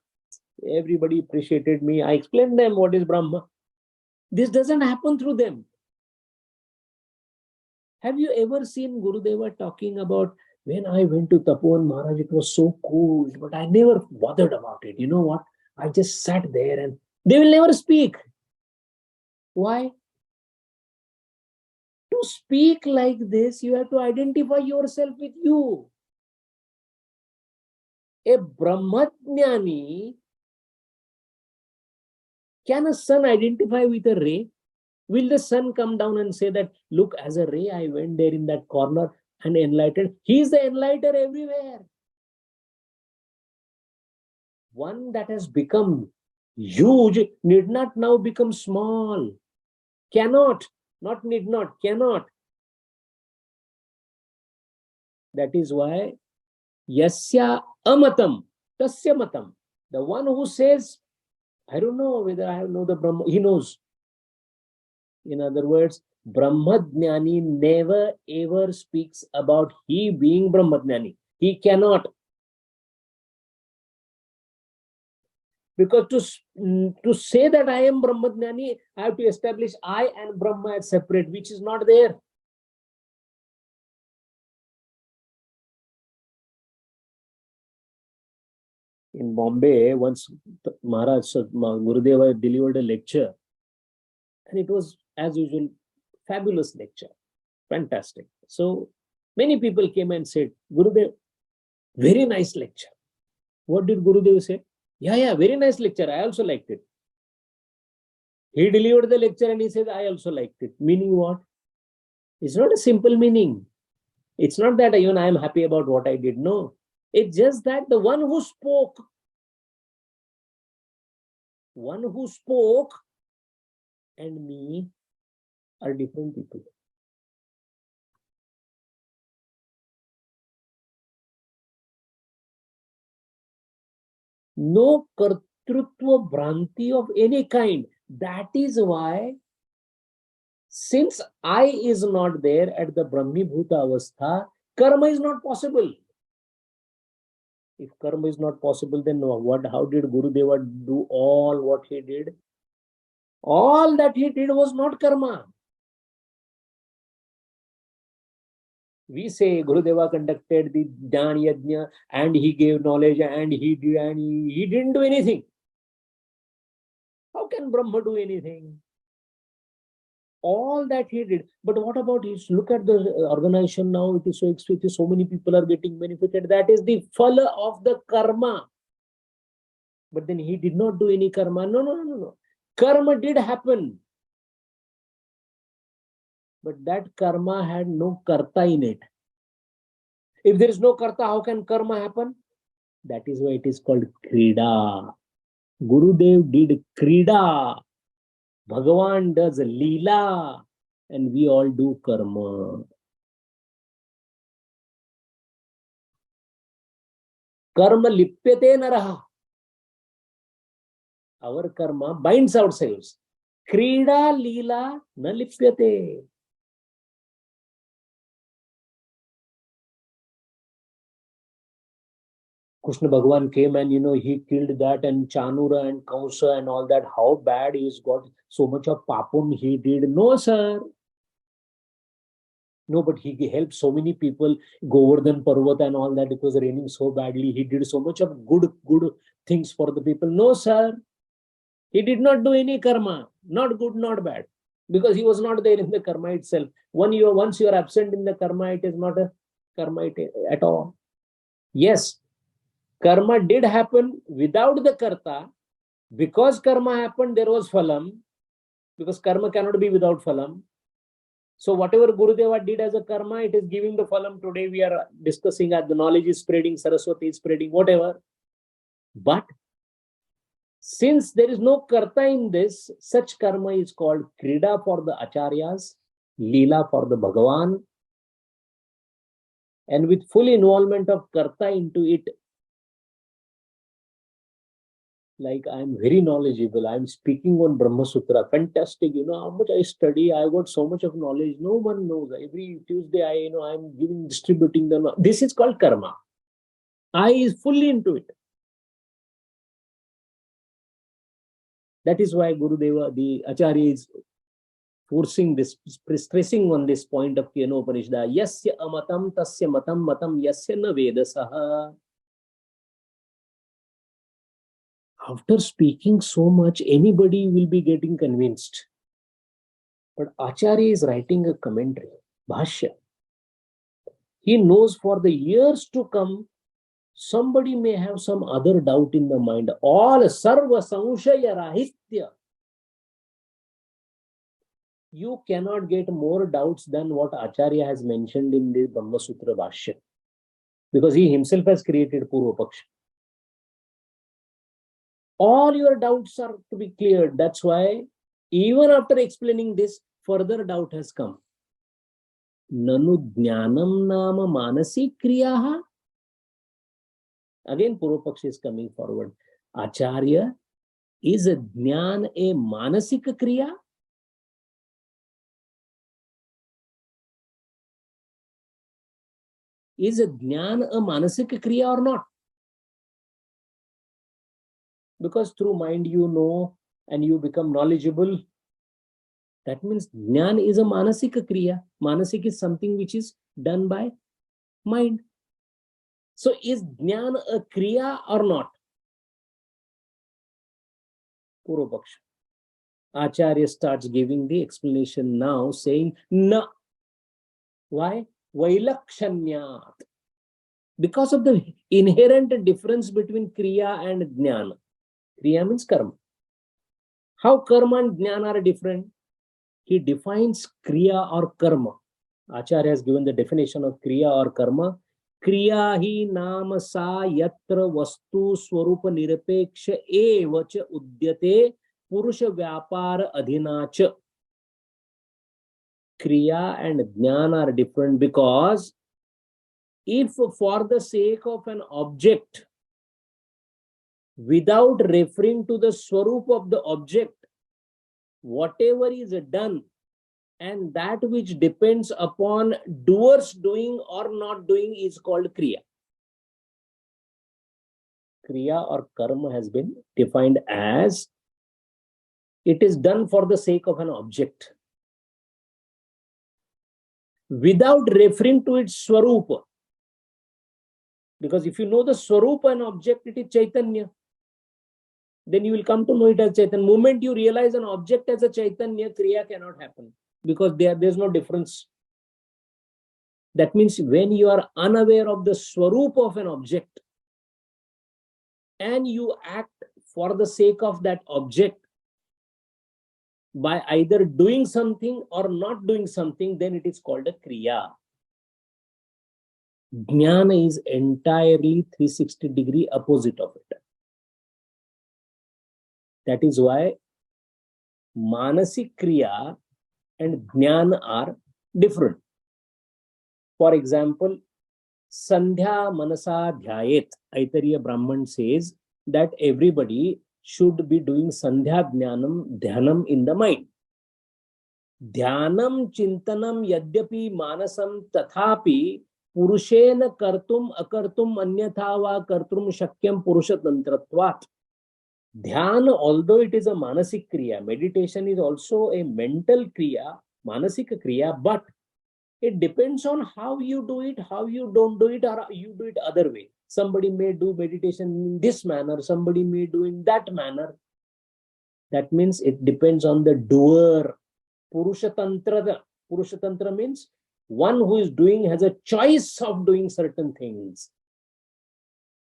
Everybody appreciated me. I explained them what is Brahma. This doesn't happen through them. Have you ever seen Gurudeva talking about, when I went to Tapovan Maharaj, it was so cold, but I never bothered about it. You know what? I just sat there and they will never speak. Why? To speak like this, you have to identify yourself with you. A Brahmajnani, can a sun identify with a ray? Will the sun come down and say that, look, as a ray, I went there in that corner and enlightened? He is the enlightener everywhere. One that has become huge need not now become small. Cannot, not need not, cannot. That is why, yasya amatam, tasya matam. The one who says, I don't know whether I know the Brahma, he knows. In other words, Brahmajnani never ever speaks about he being Brahmajnani. He cannot. Because to say that I am Brahmajnani, I have to establish I and Brahma as separate, which is not there. In Bombay, once Maharaj Gurudeva delivered a lecture, and it was, as usual, fabulous lecture, fantastic. So many people came and said, Gurudev, very nice lecture. What did Gurudev say? Yeah, very nice lecture. I also liked it. He delivered the lecture and he said, I also liked it. Meaning what? It's not a simple meaning. It's not that even I am happy about what I did. No. It's just that the one who spoke and me are different people. No kartrutva bhranti of any kind. That is why, since I is not there at the Brahmi Bhuta Avastha, karma is not possible. If karma is not possible, then how did Gurudeva do all what he did? All that he did was not karma. We say Gurudeva conducted the Jnana Yajna and he gave knowledge and he didn't do anything. How can Brahma do anything? All that he did. But what about his? Look at the organization now. It is so expensive. So many people are getting benefited. That is the phala of the karma. But then he did not do any karma. No. Karma did happen. But that karma had no karta in it. If there is no karta, how can karma happen? That is why it is called krida. Gurudev did krida. Bhagavan does leela. And we all do karma. Karma lipyate naraha. Our karma binds ourselves. Krida leela na lipyate. Krishna Bhagavan came and he killed that and Chanura and Kausa and all that. How bad he's got so much of papum he did. No, sir. No, but he helped so many people. Govardhan Parvat and all that. It was raining so badly. He did so much of good things for the people. No, sir. He did not do any karma. Not good, not bad. because he was not there in the karma itself. Once you are absent in the karma, it is not a karma at all. Yes, karma did happen without the karta. Because karma happened, there was phalam. Because karma cannot be without phalam. So whatever Gurudeva did as a karma, it is giving the phalam. Today we are discussing that the knowledge is spreading, Saraswati is spreading, whatever. But since there is no karta in this, such karma is called krida for the acharyas, leela for the Bhagavan, and with full involvement of karta into it. Like, I'm very knowledgeable, I'm speaking on Brahma Sutra, fantastic, how much I study, I got so much of knowledge, no one knows. Every Tuesday, I'm distributing them. This is called karma. I is fully into it. That is why Gurudeva, the Acharya, is forcing this, stressing on this point of Kenopanishad. Yasya amatam tasya matam matam yasya na vedasaha. After speaking so much, anybody will be getting convinced. But Acharya is writing a commentary, Bhashya. He knows for the years to come, somebody may have some other doubt in the mind. All sarva samshaya rahitya. You cannot get more doubts than what Acharya has mentioned in the Brahma Sutra Bhashya. Because he himself has created Purva Paksha. All your doubts are to be cleared. That's why, even after explaining this, further doubt has come. Nanu jnanam nama manasi kriyaha. Again, Purva Paksha is coming forward. Acharya, is a jnana a manasika kriya? Is a jnana a manasika kriya or not? Because through mind you know and you become knowledgeable. That means jnana is a manasika kriya. Manasik is something which is done by mind. So is jnana a kriya or not? Purva Paksha. Acharya starts giving the explanation now, saying na. Why? Vailakshanyat. Because of the inherent difference between kriya and jnana. Kriya means karma. How karma and jnana are different? He defines kriya or karma. Acharya has given the definition of kriya or karma. Kriya hi nama sa yatra vastu swarupa nirapeksha eva cha udyate purusha vyapara adhina cha. Kriya and jnana are different because if for the sake of an object, without referring to the swarup of the object, whatever is done and that which depends upon doers doing or not doing is called kriya. Kriya or karma has been defined as it is done for the sake of an object, without referring to its swarupa. Because if you know the swarupa and object, it is Chaitanya. Then you will come to know it as Chaitanya. The moment you realize an object as a Chaitanya, kriya cannot happen. Because there's no difference. That means when you are unaware of the swarupa of an object and you act for the sake of that object by either doing something or not doing something, then it is called a kriya. Jnana is entirely 360-degree opposite of it. That is why manasik kriya and jnana are different. For example, Sandhya Manasa Dhyayet, Aitariya Brahman says that everybody should be doing Sandhya Dhyanam in the mind. Dhyanam Chintanam Yadyapi Manasam Tathapi Purushena Kartum Akartum Anyathava Kartum Shakyam Purusha Tantratvat. Dhyana, although it is a manasik kriya, meditation is also a mental kriya, manasik kriya, but it depends on how you do it, how you don't do it, or you do it other way. Somebody may do meditation in this manner, somebody may do in that manner. That means it depends on the doer. Purushatantra. Purushatantra means one who is doing has a choice of doing certain things.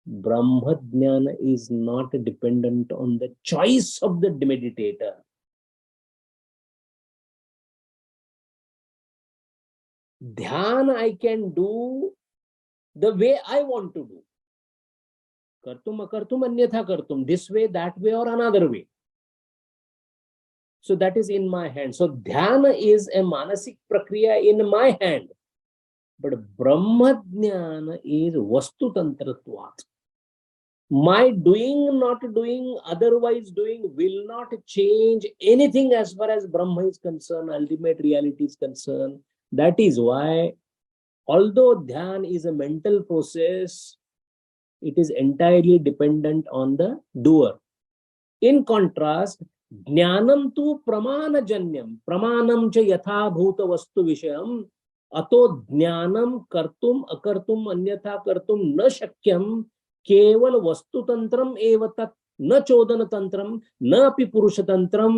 Brahma Jnana is not dependent on the choice of the meditator. Dhyana I can do the way I want to do. Kartum akartum anyatha kartum. This way, that way, or another way. So that is in my hand. So dhyana is a manasik prakriya in my hand. But Brahma Jnana is vastu tantratvat. My doing, not doing, otherwise doing will not change anything as far as Brahma is concerned, ultimate reality is concerned. That is why, although Dhyan is a mental process, it is entirely dependent on the doer. In contrast, Jnanam tu pramanajanyam, pramanam cha yatha bhuta vastu vishayam, ato Jnanam kartum akartum anyatha kartum na shakyam, केवल वस्तु तंत्रम एव तत् न चोदन तंत्रम न अपि पुरुष तंत्रम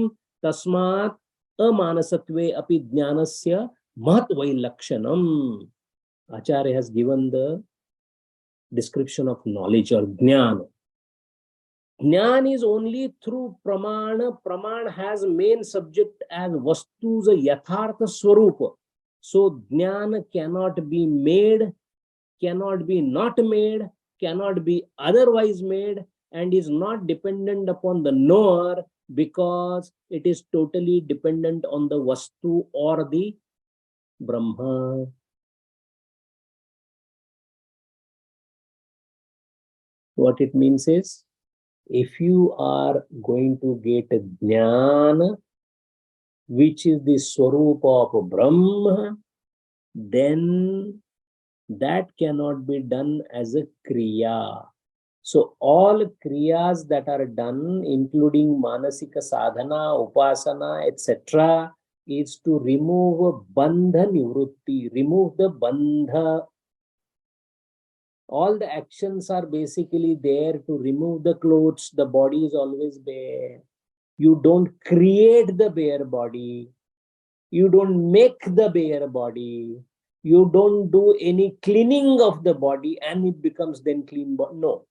तस्मात् अमानसत्वे अपि ज्ञानस्य महत्वैलक्षणम. Acharya has given the description of knowledge or jnana. Jnana is only through pramana. Pramana has main subject as vastu's yathartha swarupa. So jnana cannot be made, cannot be not made, cannot be otherwise made, and is not dependent upon the knower, because it is totally dependent on the vastu or the Brahma. What it means is, if you are going to get a jnana, which is the swarupa of Brahma, then that cannot be done as a kriya. So all kriyas that are done, including manasika sadhana, upasana, etc., is to remove bandha nivrutti, remove the bandha. All the actions are basically there to remove the clothes. The body is always bare. You don't create the bare body. You don't make the bare body. You don't do any cleaning of the body and it becomes then clean body. No.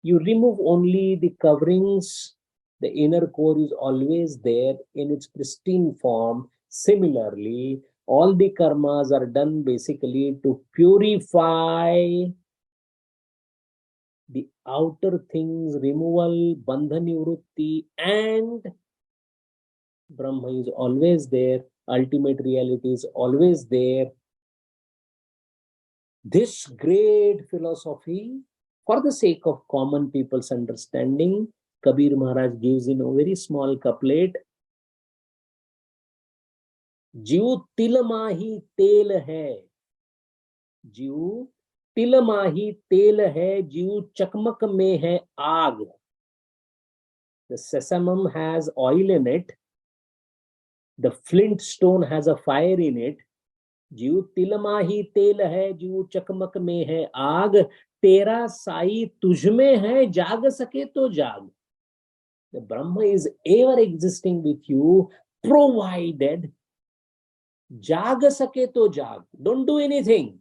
You remove only the coverings. The inner core is always there in its pristine form. Similarly, all the karmas are done basically to purify the outer things, removal, bandha nivrutti, and Brahma is always there. Ultimate reality is always there. This great philosophy, for the sake of common people's understanding, Kabir Maharaj gives in a very small couplet. जीव तिल माही तेल है, जीव तिल माही तेल है, जीव चकमक में है आग. The sesamum has oil in it. The flint stone has a fire in it. जीव तिल माही तेल है, जीव चकमक में है आग. तेरा साई तुझ में है, जाग सके तो जाग. The Brahma is ever existing with you, provided जाग सके तो जाग. Don't do anything.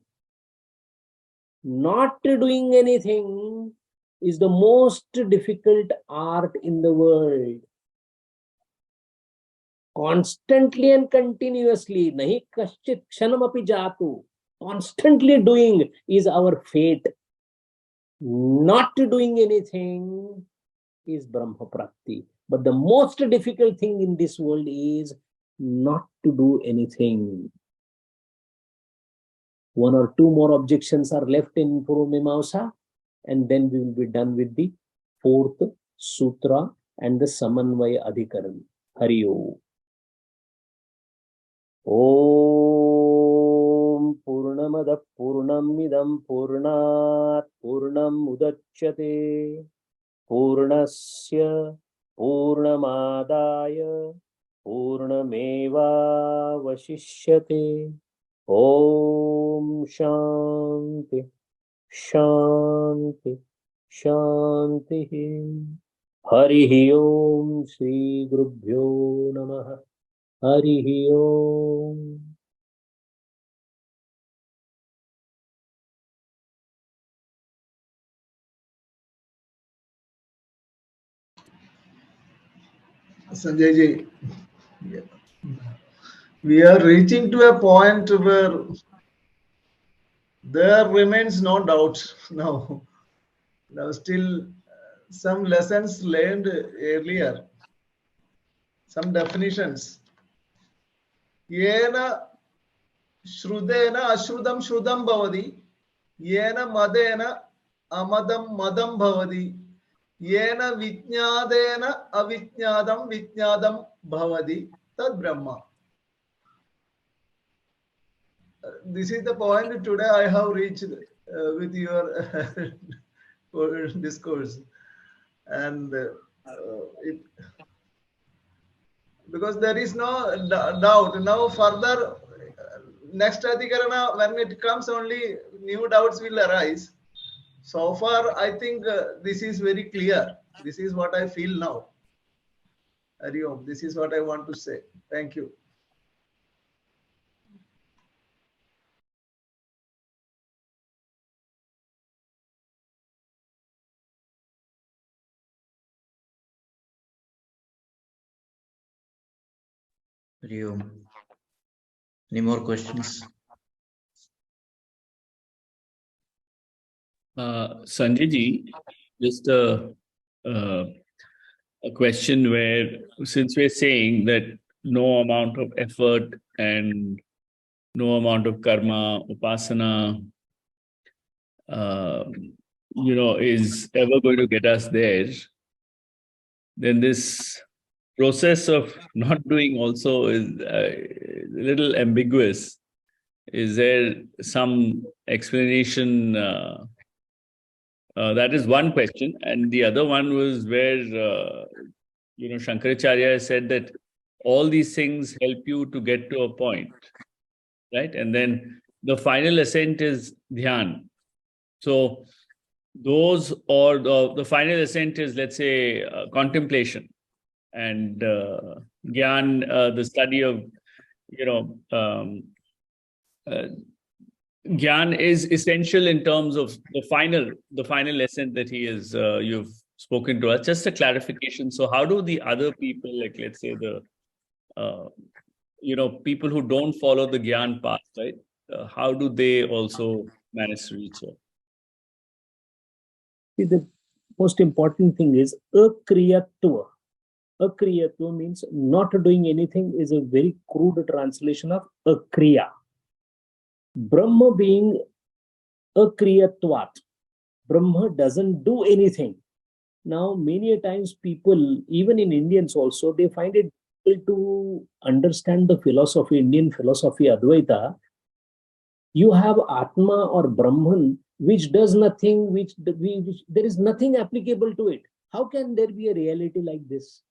Not doing anything is the most difficult art in the world. Constantly and continuously, nahi kaschit kshanam api jatu. Constantly doing is our fate. Not doing anything is Brahma Prakti. But the most difficult thing in this world is not to do anything. One or two more objections are left in Purvamimamsa, and then we will be done with the fourth sutra and the Samanvaya Adhikaran. Hari Om. Om Purnamada Purnamidam Purnat Purnam Udachyate Purnasya Purnamadaya Purnameva Vashishyate. Om Shanti Shanti Shanti. Hari Om Shri Gurubhyo Namaha. Harihi Om. Sanjay ji, yeah. We are reaching to a point where there remains no doubt now. Now, still some lessons learned earlier, some definitions. Yena Shrudena Ashrudam Shrudam Bhavadi, Yena Madena Amadam Madam Bhavadi, Yena Vijnadena Avijnadam Vijnadam Bhavadi, Tad Brahma. This is the point today I have reached with your discourse. And it, because there is no doubt. Now further, next Adhikarana, when it comes, only new doubts will arise. So far, I think this is very clear. This is what I feel now. Hari Om, this is what I want to say. Thank you. Hari Om. Any more questions? Sanjay ji, just a question where, since we're saying that no amount of effort and no amount of karma, upasana, is ever going to get us there, then this process of not doing also is a little ambiguous. Is there some explanation? That is one question. And the other one was where, Shankaracharya said that all these things help you to get to a point, right? And then the final ascent is dhyan. So those, or the final ascent is, let's say, contemplation, and gyan, the study of, Gyan is essential in terms of the final lesson that he is you've spoken to us. Just a clarification. So how do the other people, like let's say the people who don't follow the Gyan path, right? How do they also manage to reach it? See, the most important thing is akriyatva. Akriyatva means not doing anything, is a very crude translation of akriya. Brahma being akriyatvat. Brahma doesn't do anything. Now, many a times people, even in Indians also, they find it difficult to understand the philosophy, Indian philosophy, Advaita. You have Atma or Brahman, which does nothing, which there is nothing applicable to it. How can there be a reality like this?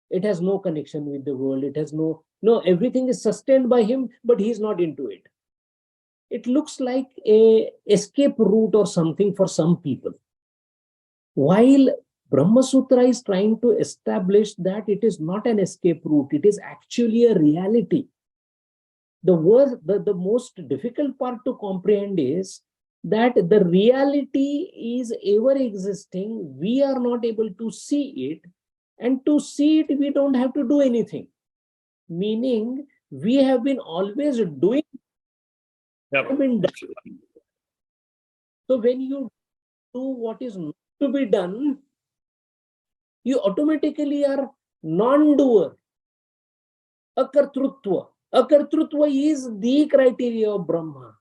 It has no connection with the world. It has no, everything is sustained by him, but he is not into it. It looks like a escape route or something for some people. While Brahma Sutra is trying to establish that it is not an escape route, it is actually a reality. The most difficult part to comprehend is that the reality is ever existing. We are not able to see it, and to see it, we don't have to do anything. Meaning, we have been always doing. Yep. So when you do what is not to be done, you automatically are non-doer. Akartrutva. Akartrutva is the criteria of Brahma.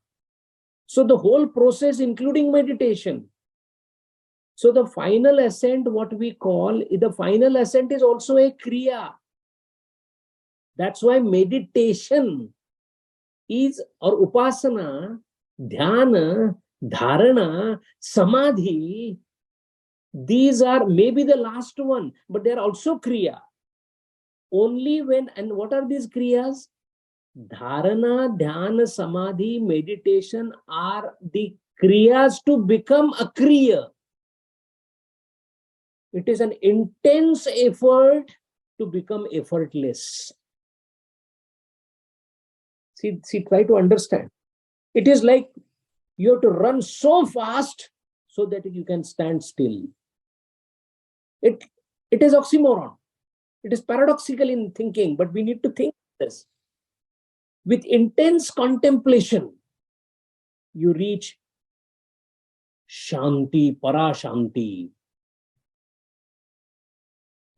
So the whole process, including meditation. So the final ascent, what we call, the final ascent is also a kriya. That's why meditation is, or upasana, dhyana, dharana, samadhi, these are maybe the last one, but they're also kriya. Only when, and what are these kriyas? Dharana, dhyana, samadhi, meditation are the kriyas to become a kriya. It is an intense effort to become effortless. See, try to understand. It is like you have to run so fast so that you can stand still. It is oxymoron. It is paradoxical in thinking, but we need to think this. With intense contemplation, you reach Shanti, Parashanti.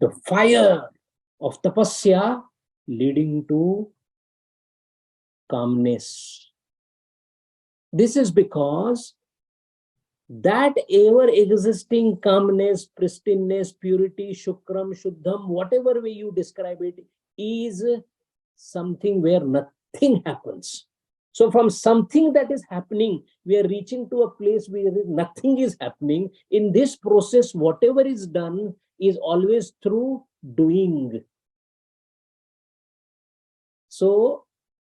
The fire of tapasya leading to calmness. This is because that ever existing calmness, pristineness, purity, shukram, shuddham, whatever way you describe it, is something where nothing happens. So from something that is happening, we are reaching to a place where nothing is happening. In this process, whatever is done is always through doing. So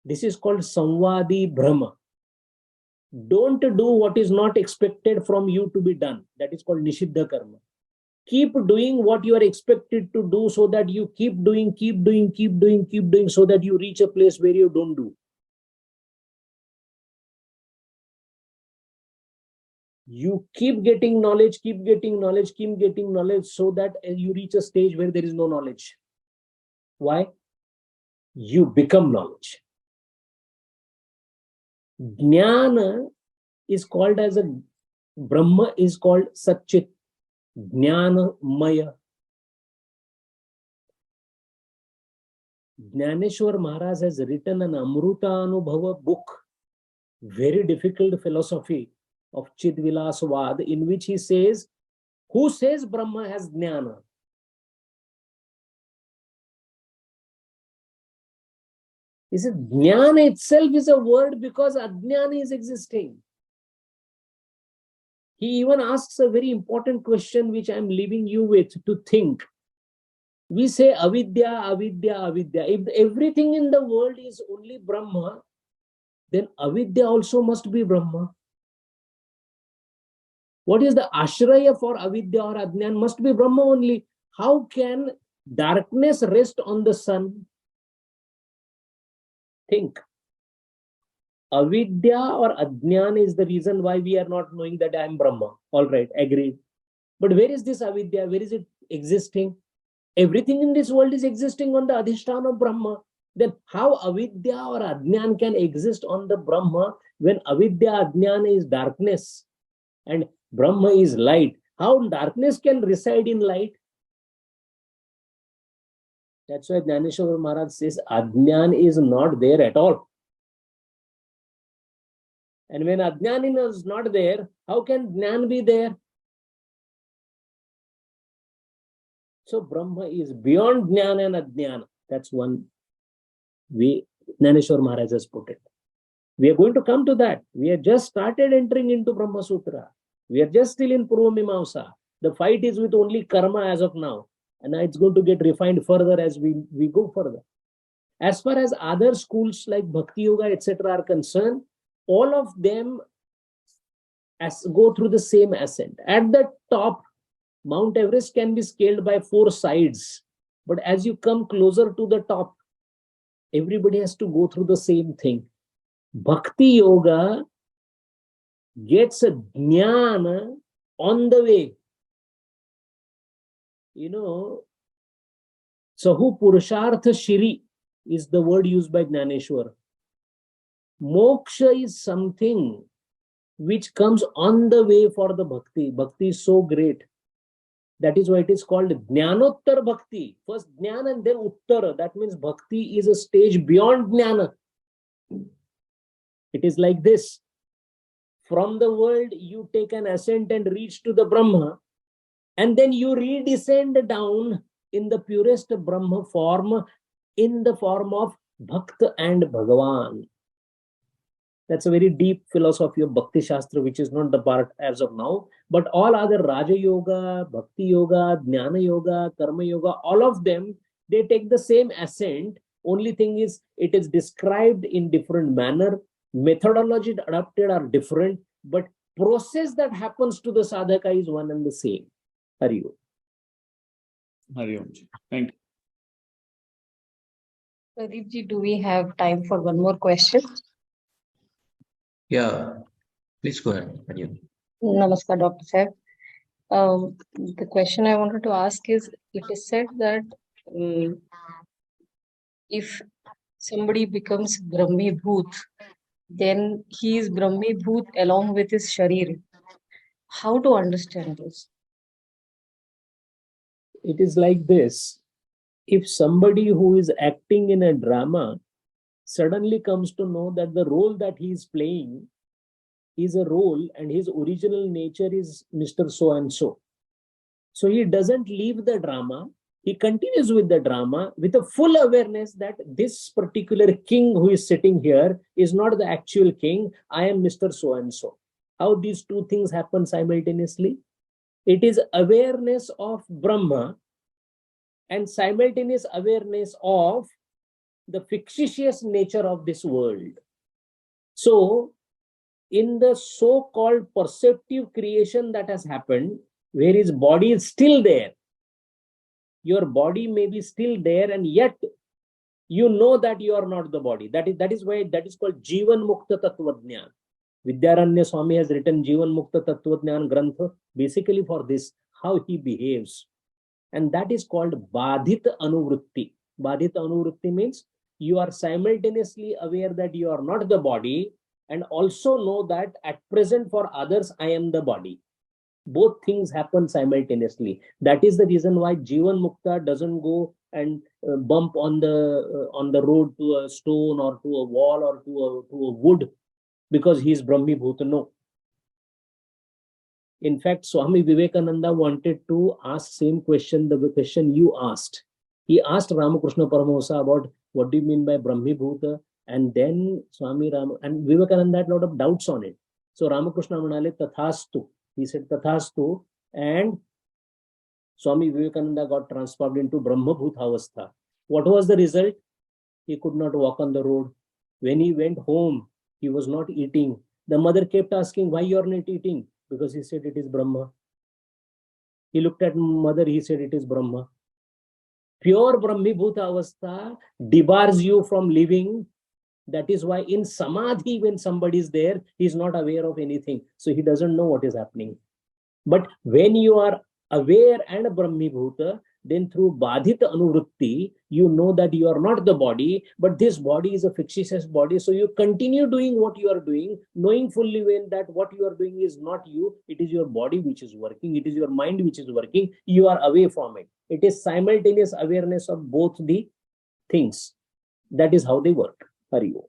this is called samvadi brahma. Don't do what is not expected from you to be done. That is called nishiddha karma. Keep doing what you are expected to do, so that you keep doing, so that you reach a place where you don't do. You keep getting knowledge, so that you reach a stage where there is no knowledge. Why? You become knowledge. Jnana is called as a Brahma is called Satchit, Jnana Maya. Jnaneshwar Maharaj has written an Amruta Anubhava book, very difficult philosophy of Chidvilasvad, in which he says, who says Brahma has Jnana? He said, Jnana itself is a word because Ajnana is existing. He even asks a very important question, which I am leaving you with to think. We say avidya, avidya, avidya. If everything in the world is only Brahma, then avidya also must be Brahma. What is the ashraya for avidya or ajnan? Must be Brahma only. How can darkness rest on the sun? Think. Avidya or ajnan is the reason why we are not knowing that I am Brahma. All right, agreed. But where is this avidya? Where is it existing? Everything in this world is existing on the adhisthana of Brahma. Then how avidya or ajnan can exist on the Brahma when avidya, ajnana is darkness and Brahma is light? How darkness can reside in light? That's why Jnaneshwar Maharaj says ajnan is not there at all. And when ajnan is not there, how can jnan be there? So Brahma is beyond jnana and ajnana. That's one way Jnaneshwar Maharaj has put it. We are going to come to that. We have just started entering into Brahma Sutra. We are just still in Purva Mimamsa. The fight is with only karma as of now. And it's going to get refined further as we go further. As far as other schools like Bhakti Yoga, etc. are concerned, all of them go through the same ascent. At the top, Mount Everest can be scaled by 4 sides. But as you come closer to the top, everybody has to go through the same thing. Bhakti Yoga gets a jnana on the way. Sahu Purushartha Shiri is the word used by Jnaneshwar. Moksha is something which comes on the way for the bhakti. Bhakti is so great. That is why it is called Jnanottar Bhakti. First Jnana and then Uttar. That means Bhakti is a stage beyond Jnana. It is like this. From the world, you take an ascent and reach to the Brahma. And then you redescend down in the purest Brahma form, in the form of Bhakta and Bhagavan. That's a very deep philosophy of Bhakti Shastra, which is not the part as of now. But all other Raja Yoga, Bhakti Yoga, Jnana Yoga, Karma Yoga, all of them, they take the same ascent. Only thing is, it is described in different manner. Methodology adapted are different, but process that happens to the sadhaka is one and the same. Hari Om. Hari Om. Thank you. Pradeep ji, do we have time for one more question? Yeah, please go ahead, Arjun. Namaskar, Dr. Sahib. The question I wanted to ask is, it is said that if somebody becomes Brahmi Bhoot, then he is Brahmi Bhoot along with his Sharir. How to understand this? It is like this. If somebody who is acting in a drama suddenly comes to know that the role that he is playing is a role and his original nature is Mr. So and so. So he doesn't leave the drama. He continues with the drama with a full awareness that this particular king who is sitting here is not the actual king. I am Mr. So and so. How these two things happen simultaneously? It is awareness of Brahma and simultaneous awareness of the fictitious nature of this world. So, in the so-called perceptive creation that has happened, where his body is still there, your body may be still there, and yet you know that you are not the body. That is why that is called Jivan Mukta Tattvajnana. Vidyaranya Swami has written Jivan Mukta Tattvajnana Grantha basically for this, how he behaves. And that is called Badhita Anuvritti. Badhita Anuvritti means you are simultaneously aware that you are not the body and also know that at present for others I am the body. Both things happen simultaneously. That is the reason why Jivan Mukta doesn't go and bump on the road to a stone or to a wall or to a wood because he is Brahmi Bhuta. No. In fact, Swami Vivekananda wanted to ask same question, the question you asked. He asked Ramakrishna Paramahamsa about what do you mean by Brahmi Bhuta, and then Swami Ram and Vivekananda had a lot of doubts on it. So Ramakrishna Manale Tathastu. He said Tathastu, and Swami Vivekananda got transformed into Brahma Bhuta Avastha. What was the result? He could not walk on the road. When he went home, he was not eating. The mother kept asking, why you are not eating? Because he said it is Brahma. He looked at mother, he said it is Brahma. Pure Brahmi Bhuta Avastha debars you from living. That is why in Samadhi, when somebody is there, he is not aware of anything. So he doesn't know what is happening. But when you are aware and Brahmi Bhuta, then through Badhita Anuvritti, you know that you are not the body, but this body is a fictitious body. So you continue doing what you are doing, knowing fully well that what you are doing is not you. It is your body which is working. It is your mind which is working. You are away from it. It is simultaneous awareness of both the things. That is how they work. Hari Om.